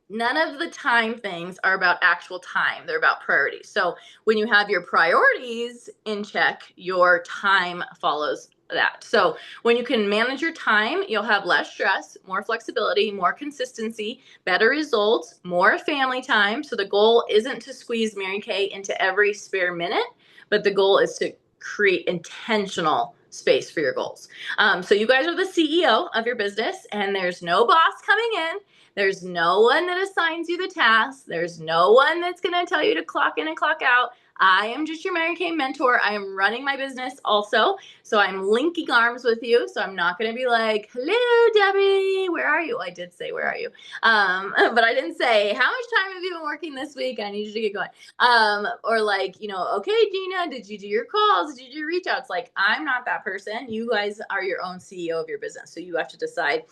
none of the time things are about actual time. They're about priorities. So when you have your priorities in check, your time follows that. So when you can manage your time, you'll have less stress, more flexibility, more consistency, better results, more family time. So the goal isn't to squeeze Mary Kay into every spare minute, but the goal is to create intentional space for your goals. So you guys are the CEO of your business, and there's no boss coming in. There's no one that assigns you the tasks. There's no one that's going to tell you to clock in and clock out. I am just your Mary Kay mentor. I am running my business also. So I'm linking arms with you. So I'm not going to be like, hello, Debbie, where are you? I did say, where are you? But I didn't say, how much time have you been working this week? I need you to get going. Or like, okay, Gina, did you do your calls? Did you do your reach outs? Like, I'm not that person. You guys are your own CEO of your business. So you have to decide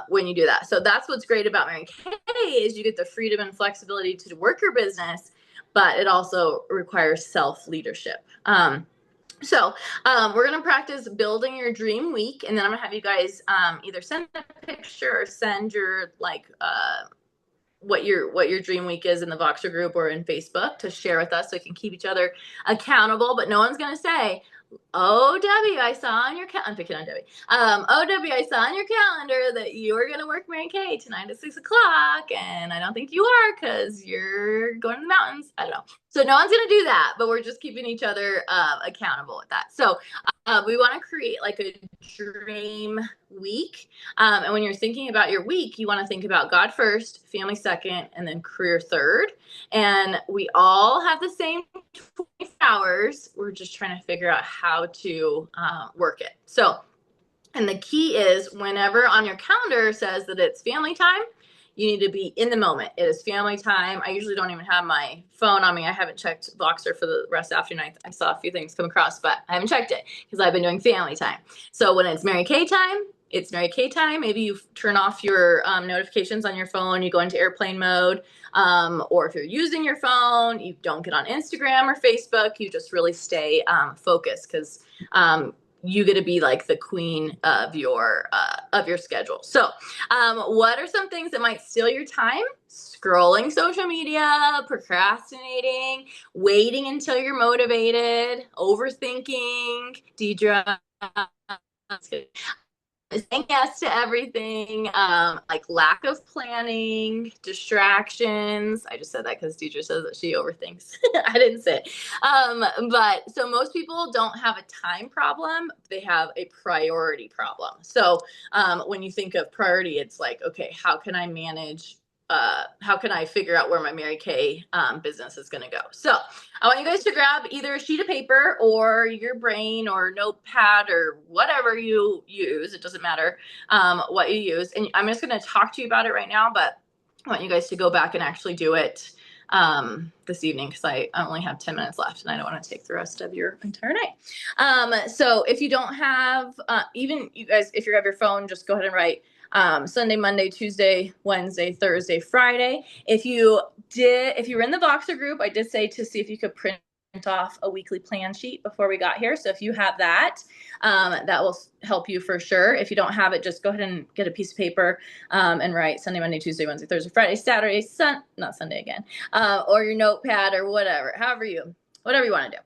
when you do that. So that's what's great about Mary Kay is you get the freedom and flexibility to work your business, but it also requires self-leadership. So we're going to practice building your dream week, and then I'm going to have you guys either send a picture or send your what your dream week is in the Voxer group or in Facebook to share with us so we can keep each other accountable. But no one's going to say, oh, Debbie, I saw on your calendar. I'm picking on Debbie. Oh, Debbie, I saw on your calendar that you were going to work Mary Kay tonight at 6 o'clock. And I don't think you are because you're going to the mountains. I don't know. So no one's going to do that, but we're just keeping each other accountable with that. So we want to create like a dream week. And when you're thinking about your week, you want to think about God first, family second, and then career third. And we all have the same 24 hours. We're just trying to figure out how to work it. So, and the key is whenever on your calendar says that it's family time, you need to be in the moment. It is family time. I usually don't even have my phone on me. I haven't checked Voxer for the rest of the afternoon. I saw a few things come across, but I haven't checked it because I've been doing family time. So when it's Mary Kay time, it's Mary Kay time. Maybe you turn off your notifications on your phone. You go into airplane mode. Or if you're using your phone, you don't get on Instagram or Facebook. You just really stay focused because you get to be like the queen of your schedule. So what are some things that might steal your time? Scrolling social media, procrastinating, waiting until you're motivated, overthinking, Deidre, saying yes to everything, like lack of planning, distractions. I just said that because teacher says that she overthinks. I didn't say it. But so most people don't have a time problem. They have a priority problem. So when you think of priority, it's like, okay, how can I manage how can I figure out where my Mary Kay business is going to go? So I want you guys to grab either a sheet of paper or your brain or notepad or whatever you use. It doesn't matter what you use. And I'm just going to talk to you about it right now, but I want you guys to go back and actually do it this evening because I only have 10 minutes left and I don't want to take the rest of your entire night. So if you don't have, even you guys, if you have your phone, just go ahead and write Sunday, Monday, Tuesday, Wednesday, Thursday, Friday. If you were in the Voxer group, I did say to see if you could print off a weekly plan sheet before we got here. So if you have that, that will help you for sure. If you don't have it, just go ahead and get a piece of paper and write Sunday, Monday, Tuesday, Wednesday, Thursday, Friday, Saturday, not Sunday again, or your notepad or whatever, whatever you want to do.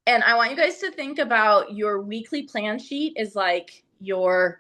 And I want you guys to think about your weekly plan sheet is like your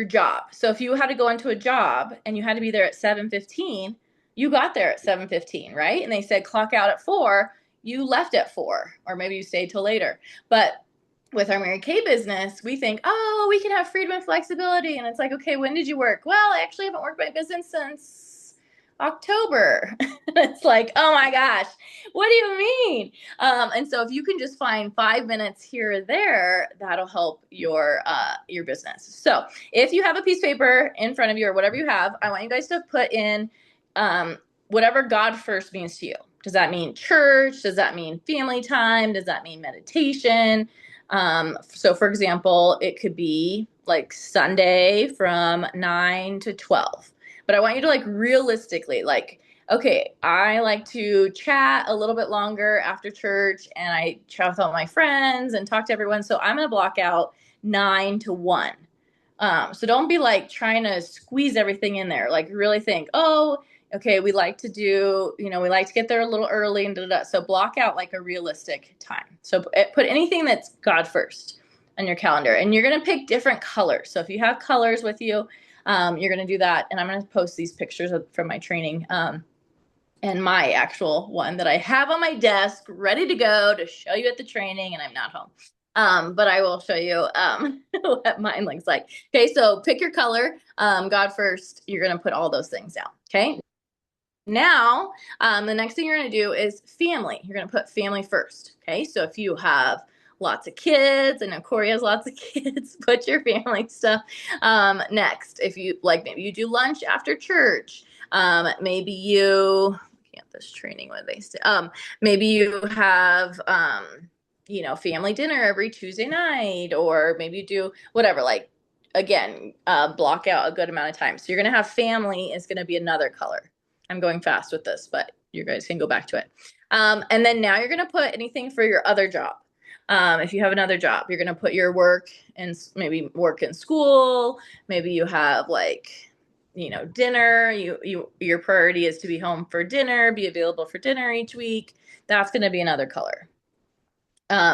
job. So if you had to go into a job and you had to be there at 7:15, you got there at 7:15, right? And they said clock out at 4, you left at 4, or maybe you stayed till later. But with our Mary Kay business, we think, oh, we can have freedom and flexibility. And it's like, okay, when did you work? Well, I actually haven't worked my business since October. It's like, oh my gosh, what do you mean? And so if you can just find 5 minutes here or there, that'll help your business. So if you have a piece of paper in front of you or whatever you have, I want you guys to put in whatever God first means to you. Does that mean church? Does that mean family time? Does that mean meditation? So for example, it could be like Sunday from 9 to 12. But I want you to like realistically, like, okay, I like to chat a little bit longer after church and I chat with all my friends and talk to everyone. So I'm going to block out 9 to 1. So don't be like trying to squeeze everything in there. Like really think, oh, okay, we like to get there a little early and da-da-da. So block out like a realistic time. So put anything that's God first on your calendar and you're going to pick different colors. So if you have colors with you, you're going to do that. And I'm going to post these pictures from my training and my actual one that I have on my desk ready to go to show you at the training, and I'm not home. But I will show you what mine looks like. Okay, so pick your color. God first, you're going to put all those things down. Okay. Now, the next thing you're going to do is family. You're going to put family first. Okay, so if you have lots of kids, I know Corey has lots of kids, put your family stuff next. If you like, maybe you do lunch after church. Maybe you can't this training what they say. Maybe you have family dinner every Tuesday night, or maybe you do whatever, like again, block out a good amount of time. So you're gonna have family is gonna be another color. I'm going fast with this, but you guys can go back to it. And then now you're gonna put anything for your other job. If you have another job, you're going to put your work and maybe work in school. Maybe you have dinner. Your priority is to be home for dinner, be available for dinner each week. That's going to be another color.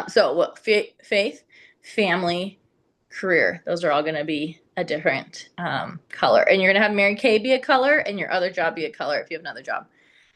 So faith, family, career, those are all going to be a different color. And you're going to have Mary Kay be a color and your other job be a color if you have another job.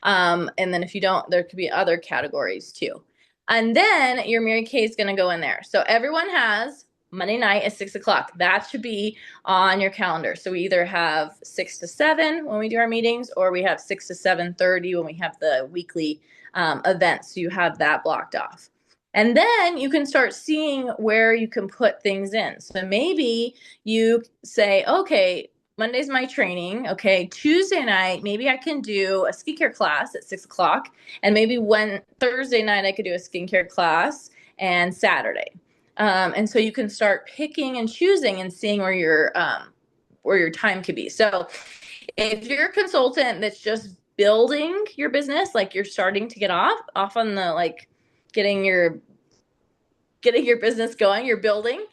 And then if you don't, there could be other categories too. And then your Mary Kay is going to go in there. So everyone has Monday night at 6:00. That should be on your calendar. So we either have 6 to 7 when we do our meetings, or we have 6 to 7:30 when we have the weekly events. So you have that blocked off. And then you can start seeing where you can put things in. So maybe you say, okay, Monday's my training. Okay, Tuesday night, maybe I can do a skincare class at 6:00, and maybe Thursday night I could do a skincare class, and Saturday. And so you can start picking and choosing and seeing where your time could be. So if you're a consultant that's just building your business, like you're starting to get off on the getting your business going, you're building,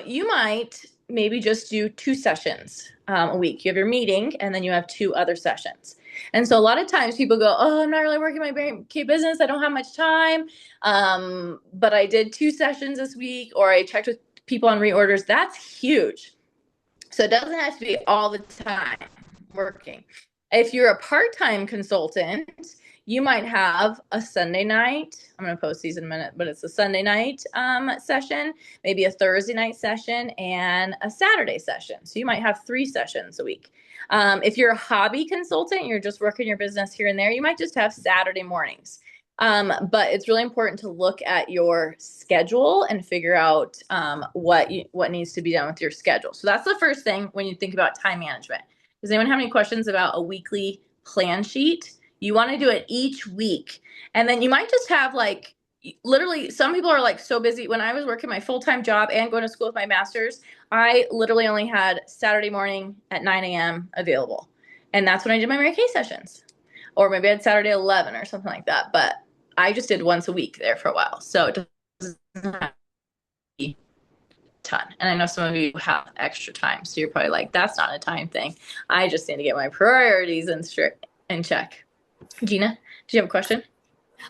you might maybe just do 2 sessions a week. You have your meeting and then you have 2 other sessions. And so a lot of times people go, oh, I'm not really working my Mary Kay business. I don't have much time. But I did 2 sessions this week, or I checked with people on reorders. That's huge. So it doesn't have to be all the time working. If you're a part-time consultant, you might have a Sunday night. I'm going to post these in a minute, but it's a Sunday night session, maybe a Thursday night session, and a Saturday session. So you might have 3 sessions a week. If you're a hobby consultant, you're just working your business here and there, you might just have Saturday mornings. But it's really important to look at your schedule and figure out what needs to be done with your schedule. So that's the first thing when you think about time management. Does anyone have any questions about a weekly plan sheet? You want to do it each week. And then you might just have like, literally, some people are like so busy. When I was working my full-time job and going to school with my master's, I literally only had Saturday morning at 9 a.m. available. And that's when I did my Mary Kay sessions. Or maybe I had Saturday 11 or something like that. But I just did once a week there for a while. So it doesn't have to be a ton. And I know some of you have extra time. So you're probably like, that's not a time thing. I just need to get my priorities in check. Gina, do you have a question?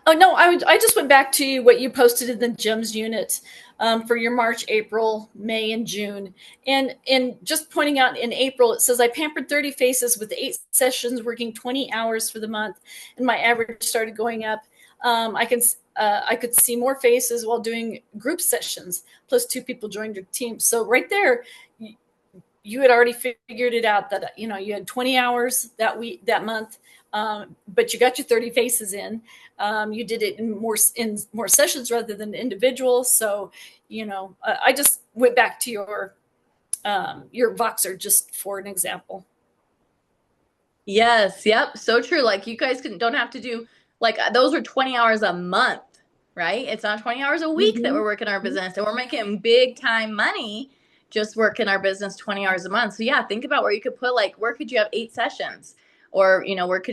Oh no, I just went back to what you posted in the GEMS unit for your March, April, May, and June, and just pointing out in April it says I pampered 30 faces with 8 sessions, working 20 hours for the month, and my average started going up. I could see more faces while doing group sessions, plus 2 people joined your team. So right there, you had already figured it out that you had 20 hours that month. But you got your 30 faces in. You did it in more sessions rather than individual. So, I just went back to your Voxer just for an example. Yes. Yep. So true. Like you guys don't have to do like those are 20 hours a month, right? It's not 20 hours a week that we're working our business, and we're making big time money just working our business 20 hours a month. So yeah, think about where you could put where could you have 8 sessions? Or,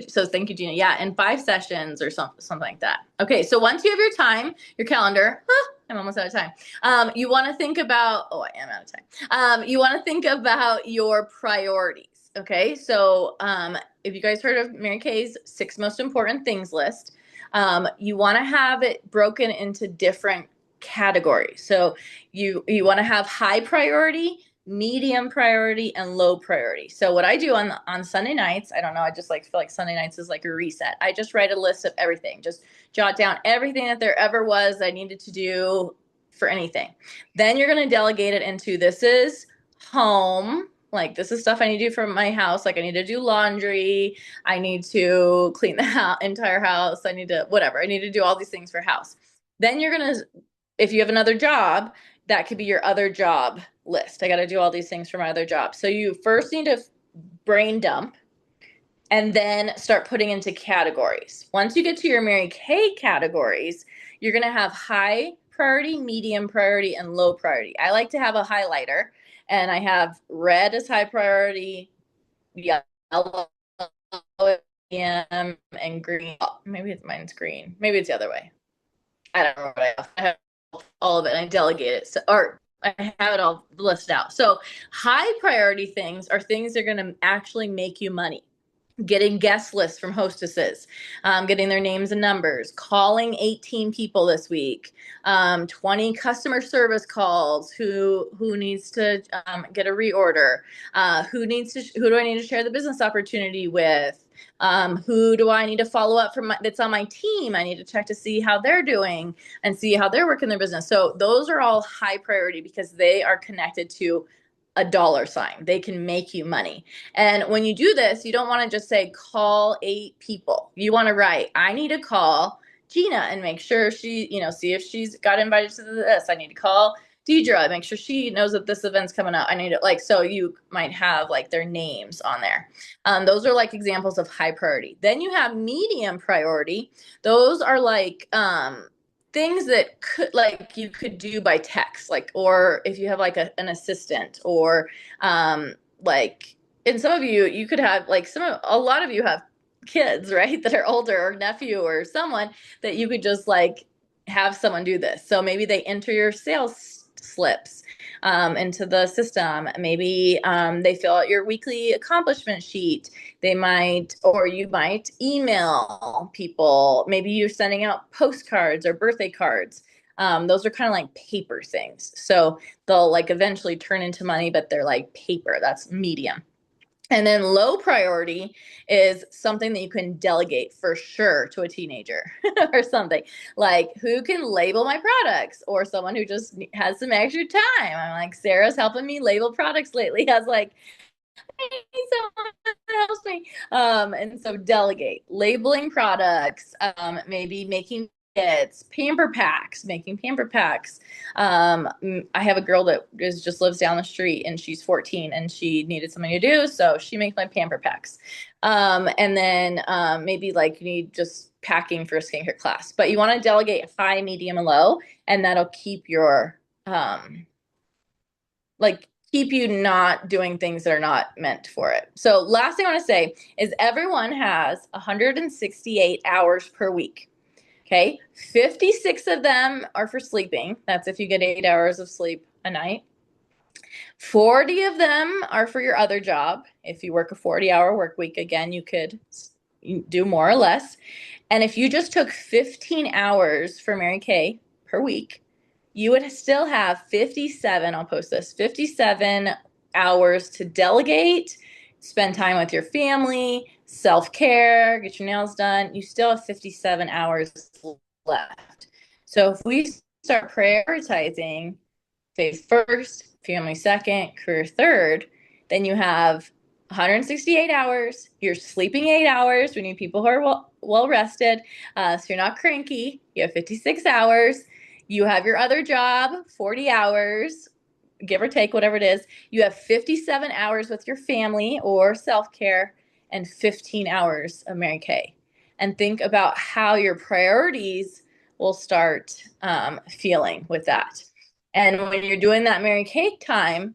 so thank you, Gina. Yeah, and 5 sessions or something like that. Okay, so once you have your time, your calendar, I'm almost out of time. You want to think about, I am out of time. You want to think about your priorities. Okay, so if you guys heard of Mary Kay's 6 most important things list, you want to have it broken into different categories. So you want to have high priority, medium priority, and low priority. So what I do on Sunday nights, I don't know, I just feel like Sunday nights is like a reset. I just write a list of everything, just jot down everything that there ever was I needed to do for anything. Then you're going to delegate it into this is home. Like this is stuff I need to do for my house. Like I need to do laundry. I need to clean the entire house. I need to do all these things for house. Then you're going to, if you have another job, that could be your other job list. I got to do all these things for my other job. So you first need to brain dump and then start putting into categories. Once you get to your Mary Kay categories, you're going to have high priority, medium priority, and low priority. I like to have a highlighter, and I have red as high priority, yellow, medium, and green. Oh, maybe mine's green. Maybe it's the other way. I don't know what I have all of it, and I delegate it. So, or I have it all listed out. So high priority things are things that are going to actually make you money. Getting guest lists from hostesses, getting their names and numbers, calling 18 people this week, 20 customer service calls, who needs to get a reorder, who do I need to share the business opportunity with, who do I need to follow up from that's on my team. I need to check to see how they're doing and see how they're working their business. So those are all high priority because they are connected to a dollar sign. They can make you money. And when you do this, you don't want to just say, call 8 people. You want to write, I need to call Gina and make sure she, see if she's got invited to this. I need to call Deidre, make sure she knows that this event's coming up. I need to so you might have like their names on there. Those are like examples of high priority. Then you have medium priority. Those are like, things that you could do by text, or if you have an assistant, or and some of you could have a lot of you have kids, right, that are older, or nephew or someone that you could just have someone do this. So maybe they enter your sales slips into the system. Maybe they fill out your weekly accomplishment sheet. They might, or you might email people. Maybe you're sending out postcards or birthday cards. Those are kind of like paper things. So they'll like eventually turn into money, but they're like paper. That's medium. And then low priority is something that you can delegate for sure to a teenager or something, like who can label my products, or someone who just has some extra time. I'm like, Sarah's helping me label products lately. I was like, hey, someone helps me. And so delegate labeling products, maybe making kits, making pamper packs. I have a girl that just lives down the street, and she's 14, and she needed something to do, so she makes my pamper packs. And then maybe like you need just packing for a skincare class, but you want to delegate high, medium, and low, and that'll keep your keep you not doing things that are not meant for it. So last thing I want to say is everyone has 168 hours per week. Okay, 56 of them are for sleeping. That's if you get 8 hours of sleep a night. 40 of them are for your other job. If you work a 40-hour work week, again, you could do more or less. And if you just took 15 hours for Mary Kay per week, you would still have 57, I'll post this, 57 hours to delegate, spend time with your family, self-care, get your nails done. You still have 57 hours left. So if we start prioritizing faith first, family second, career third, then you have 168 hours. You're sleeping 8 hours. We need people who are well rested. So you're not cranky. You have 56 hours. You have your other job, 40 hours, give or take, whatever it is. You have 57 hours with your family or self-care, and 15 hours of Mary Kay. And think about how your priorities will start feeling with that. And when you're doing that Mary Kay time,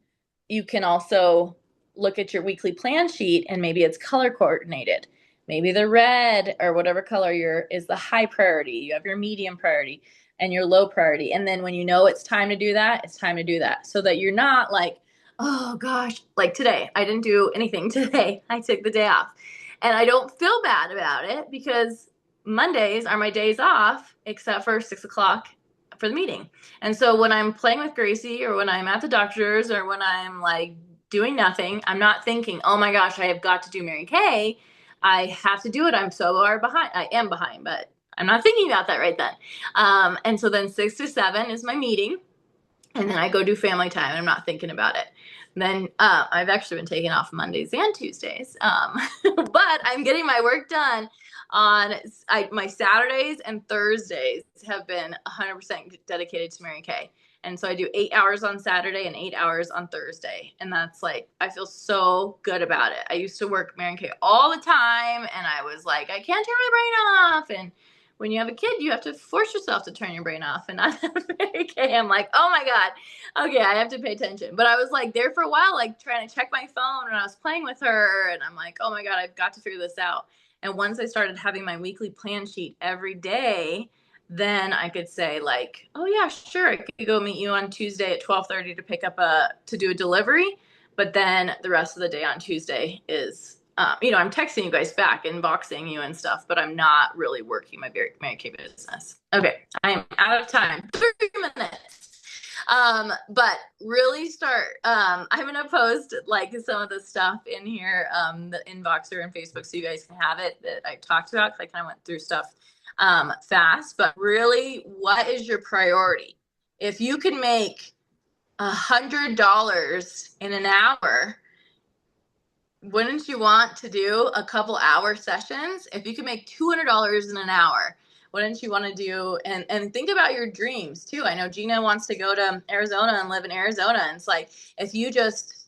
you can also look at your weekly plan sheet, and maybe it's color coordinated. Maybe the red or whatever color is the high priority. You have your medium priority and your low priority. And then when you know it's time to do that, it's time to do that, so that you're not like, oh gosh, like today, I didn't do anything today. I took the day off. And I don't feel bad about it because Mondays are my days off, except for 6 o'clock for the meeting. And so when I'm playing with Gracie, or when I'm at the doctor's, or when I'm like doing nothing, I'm not thinking, oh my gosh, I have got to do Mary Kay. I have to do it. I'm so far behind. I am behind, but I'm not thinking about that right then. And so then 6 to 7 is my meeting. And then I go do family time, and I'm not thinking about it. And then I've actually been taking off Mondays and Tuesdays. But I'm getting my work done on my Saturdays, and Thursdays have been 100% dedicated to Mary Kay. And so I do 8 hours on Saturday and 8 hours on Thursday. And that's like, I feel so good about it. I used to work Mary Kay all the time, and I was like, I can't turn my brain off. And when you have a kid, you have to force yourself to turn your brain off. And not Mary Kay, I'm like, oh my God, okay, I have to pay attention. But I was like there for a while, like trying to check my phone, and I was playing with her, and I'm like, oh my God, I've got to figure this out. And once I started having my weekly plan sheet every day, then I could say like, oh yeah, sure, I could go meet you on Tuesday at 12:30 to pick up to do a delivery. But then the rest of the day on Tuesday is, I'm texting you guys back, inboxing you and stuff, but I'm not really working my Mary Kay business. Okay, I'm out of time. 3 minutes. But really start, I'm going to post like some of the stuff in here, the Inboxer and Facebook, so you guys can have it that I talked about, because I kind of went through stuff fast. But really, what is your priority? If you can make $100 in an hour, wouldn't you want to do a couple hour sessions? If you can make $200 in an hour, wouldn't you want to do, and think about your dreams too. I know Gina wants to go to Arizona and live in Arizona. And it's like, if you just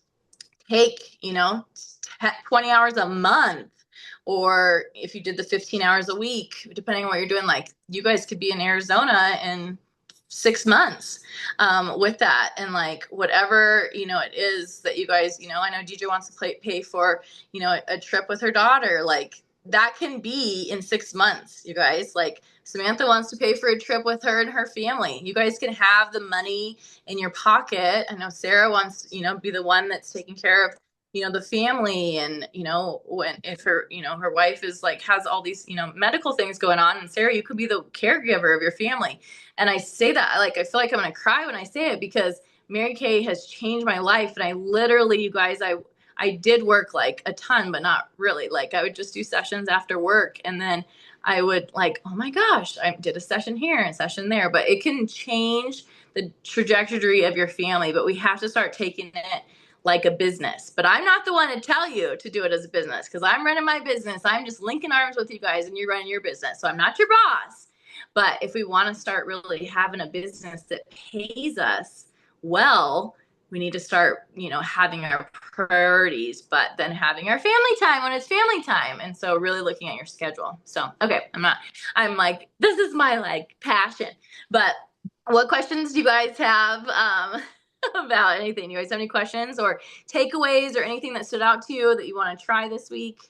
take, 20 hours a month, or if you did the 15 hours a week, depending on what you're doing, like you guys could be in Arizona in 6 months with that. And like whatever, it is that you guys, I know DJ wants to pay for, a trip with her daughter. Like that can be in 6 months, you guys. Like Samantha wants to pay for a trip with her and her family. You guys can have the money in your pocket. I know Sarah wants, be the one that's taking care of, the family, and, if her, her wife is like, has all these, medical things going on, and Sarah, you could be the caregiver of your family. And I say that, I feel like I'm going to cry when I say it, because Mary Kay has changed my life. And I literally, you guys, I did work like a ton, but not really. Like, I would just do sessions after work, and then I would oh my gosh, I did a session here and a session there. But it can change the trajectory of your family, but we have to start taking it like a business. But I'm not the one to tell you to do it as a business, because I'm running my business. I'm just linking arms with you guys, and you're running your business. So I'm not your boss. But if we want to start really having a business that pays us well, we need to start, having our priorities, but then having our family time when it's family time. And so really looking at your schedule. So, okay, I'm like, this is my passion. But what questions do you guys have about anything? Do you guys have any questions or takeaways or anything that stood out to you that you want to try this week?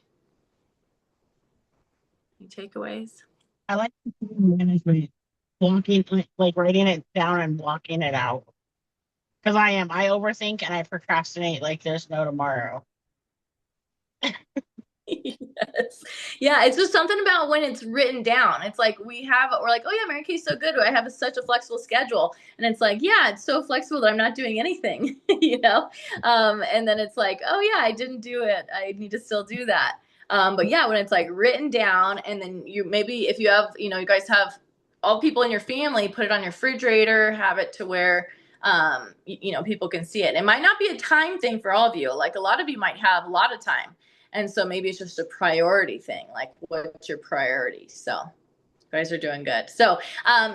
Any takeaways? I like management, blocking, like writing it down and blocking it out. Because I overthink and I procrastinate like there's no tomorrow. Yes. Yeah, it's just something about when it's written down. It's like we're like, oh yeah, Mary Kay's so good. I have such a flexible schedule. And it's like, yeah, it's so flexible that I'm not doing anything, And then it's like, oh yeah, I didn't do it. I need to still do that. But yeah, when it's like written down, and then maybe if you have, you guys have all people in your family, put it on your refrigerator, have it to where people can see it. It might not be a time thing for all of you. Like, a lot of you might have a lot of time. And so maybe it's just a priority thing. Like, what's your priority? So you guys are doing good. So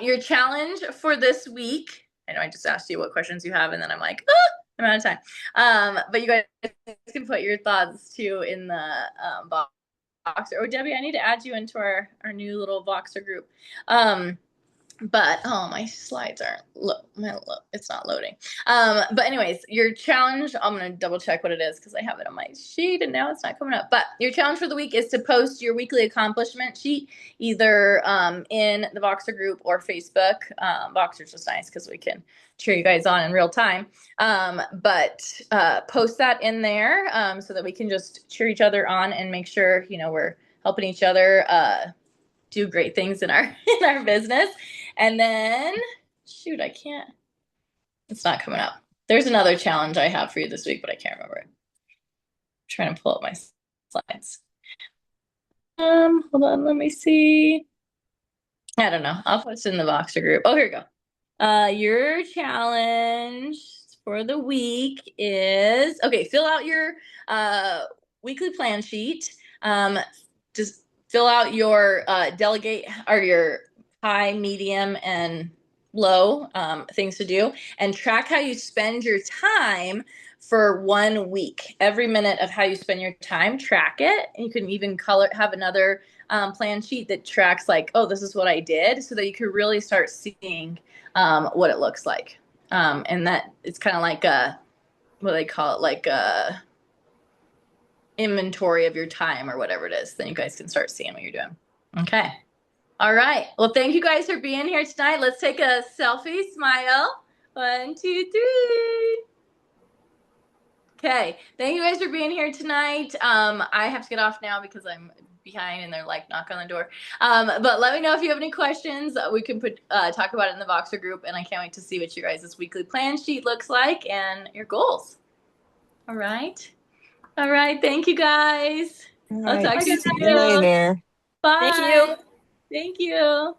your challenge for this week, I know I just asked you what questions you have, and then I'm like, I'm out of time. But you guys can put your thoughts too in the Voxer. Oh, Debbie, I need to add you into our new little Voxer group. But my slides aren't it's not loading. But anyways, your challenge, I'm gonna double check what it is because I have it on my sheet and now it's not coming up. But your challenge for the week is to post your weekly accomplishment sheet either in the Voxer group or Facebook. Voxer's just nice because we can cheer you guys on in real time. But post that in there so that we can just cheer each other on and make sure we're helping each other do great things in our business. And then, shoot, I can't. It's not coming up. There's another challenge I have for you this week, but I can't remember it. I'm trying to pull up my slides. Hold on, let me see. I don't know. I'll post it in the Voxer group. Oh, here we go. Your challenge for the week is, okay, fill out your weekly plan sheet. Just fill out your delegate or your high, medium, and low things to do, and track how you spend your time for 1 week. Every minute of how you spend your time, track it. And you can even have another plan sheet that tracks like, oh, this is what I did, so that you can really start seeing what it looks like. And that it's kind of like what they call it, like a inventory of your time or whatever it is. Then you guys can start seeing what you're doing. Okay. All right. Well, thank you guys for being here tonight. Let's take a selfie. Smile. 1, 2, 3. Okay. Thank you guys for being here tonight. I have to get off now because I'm behind and they're like knock on the door. But let me know if you have any questions. We can talk about it in the Voxer group, and I can't wait to see what you guys' weekly plan sheet looks like and your goals. All right. All right. Thank you guys. All I'll right. talk to you See you later. Bye. Thank you. Thank you.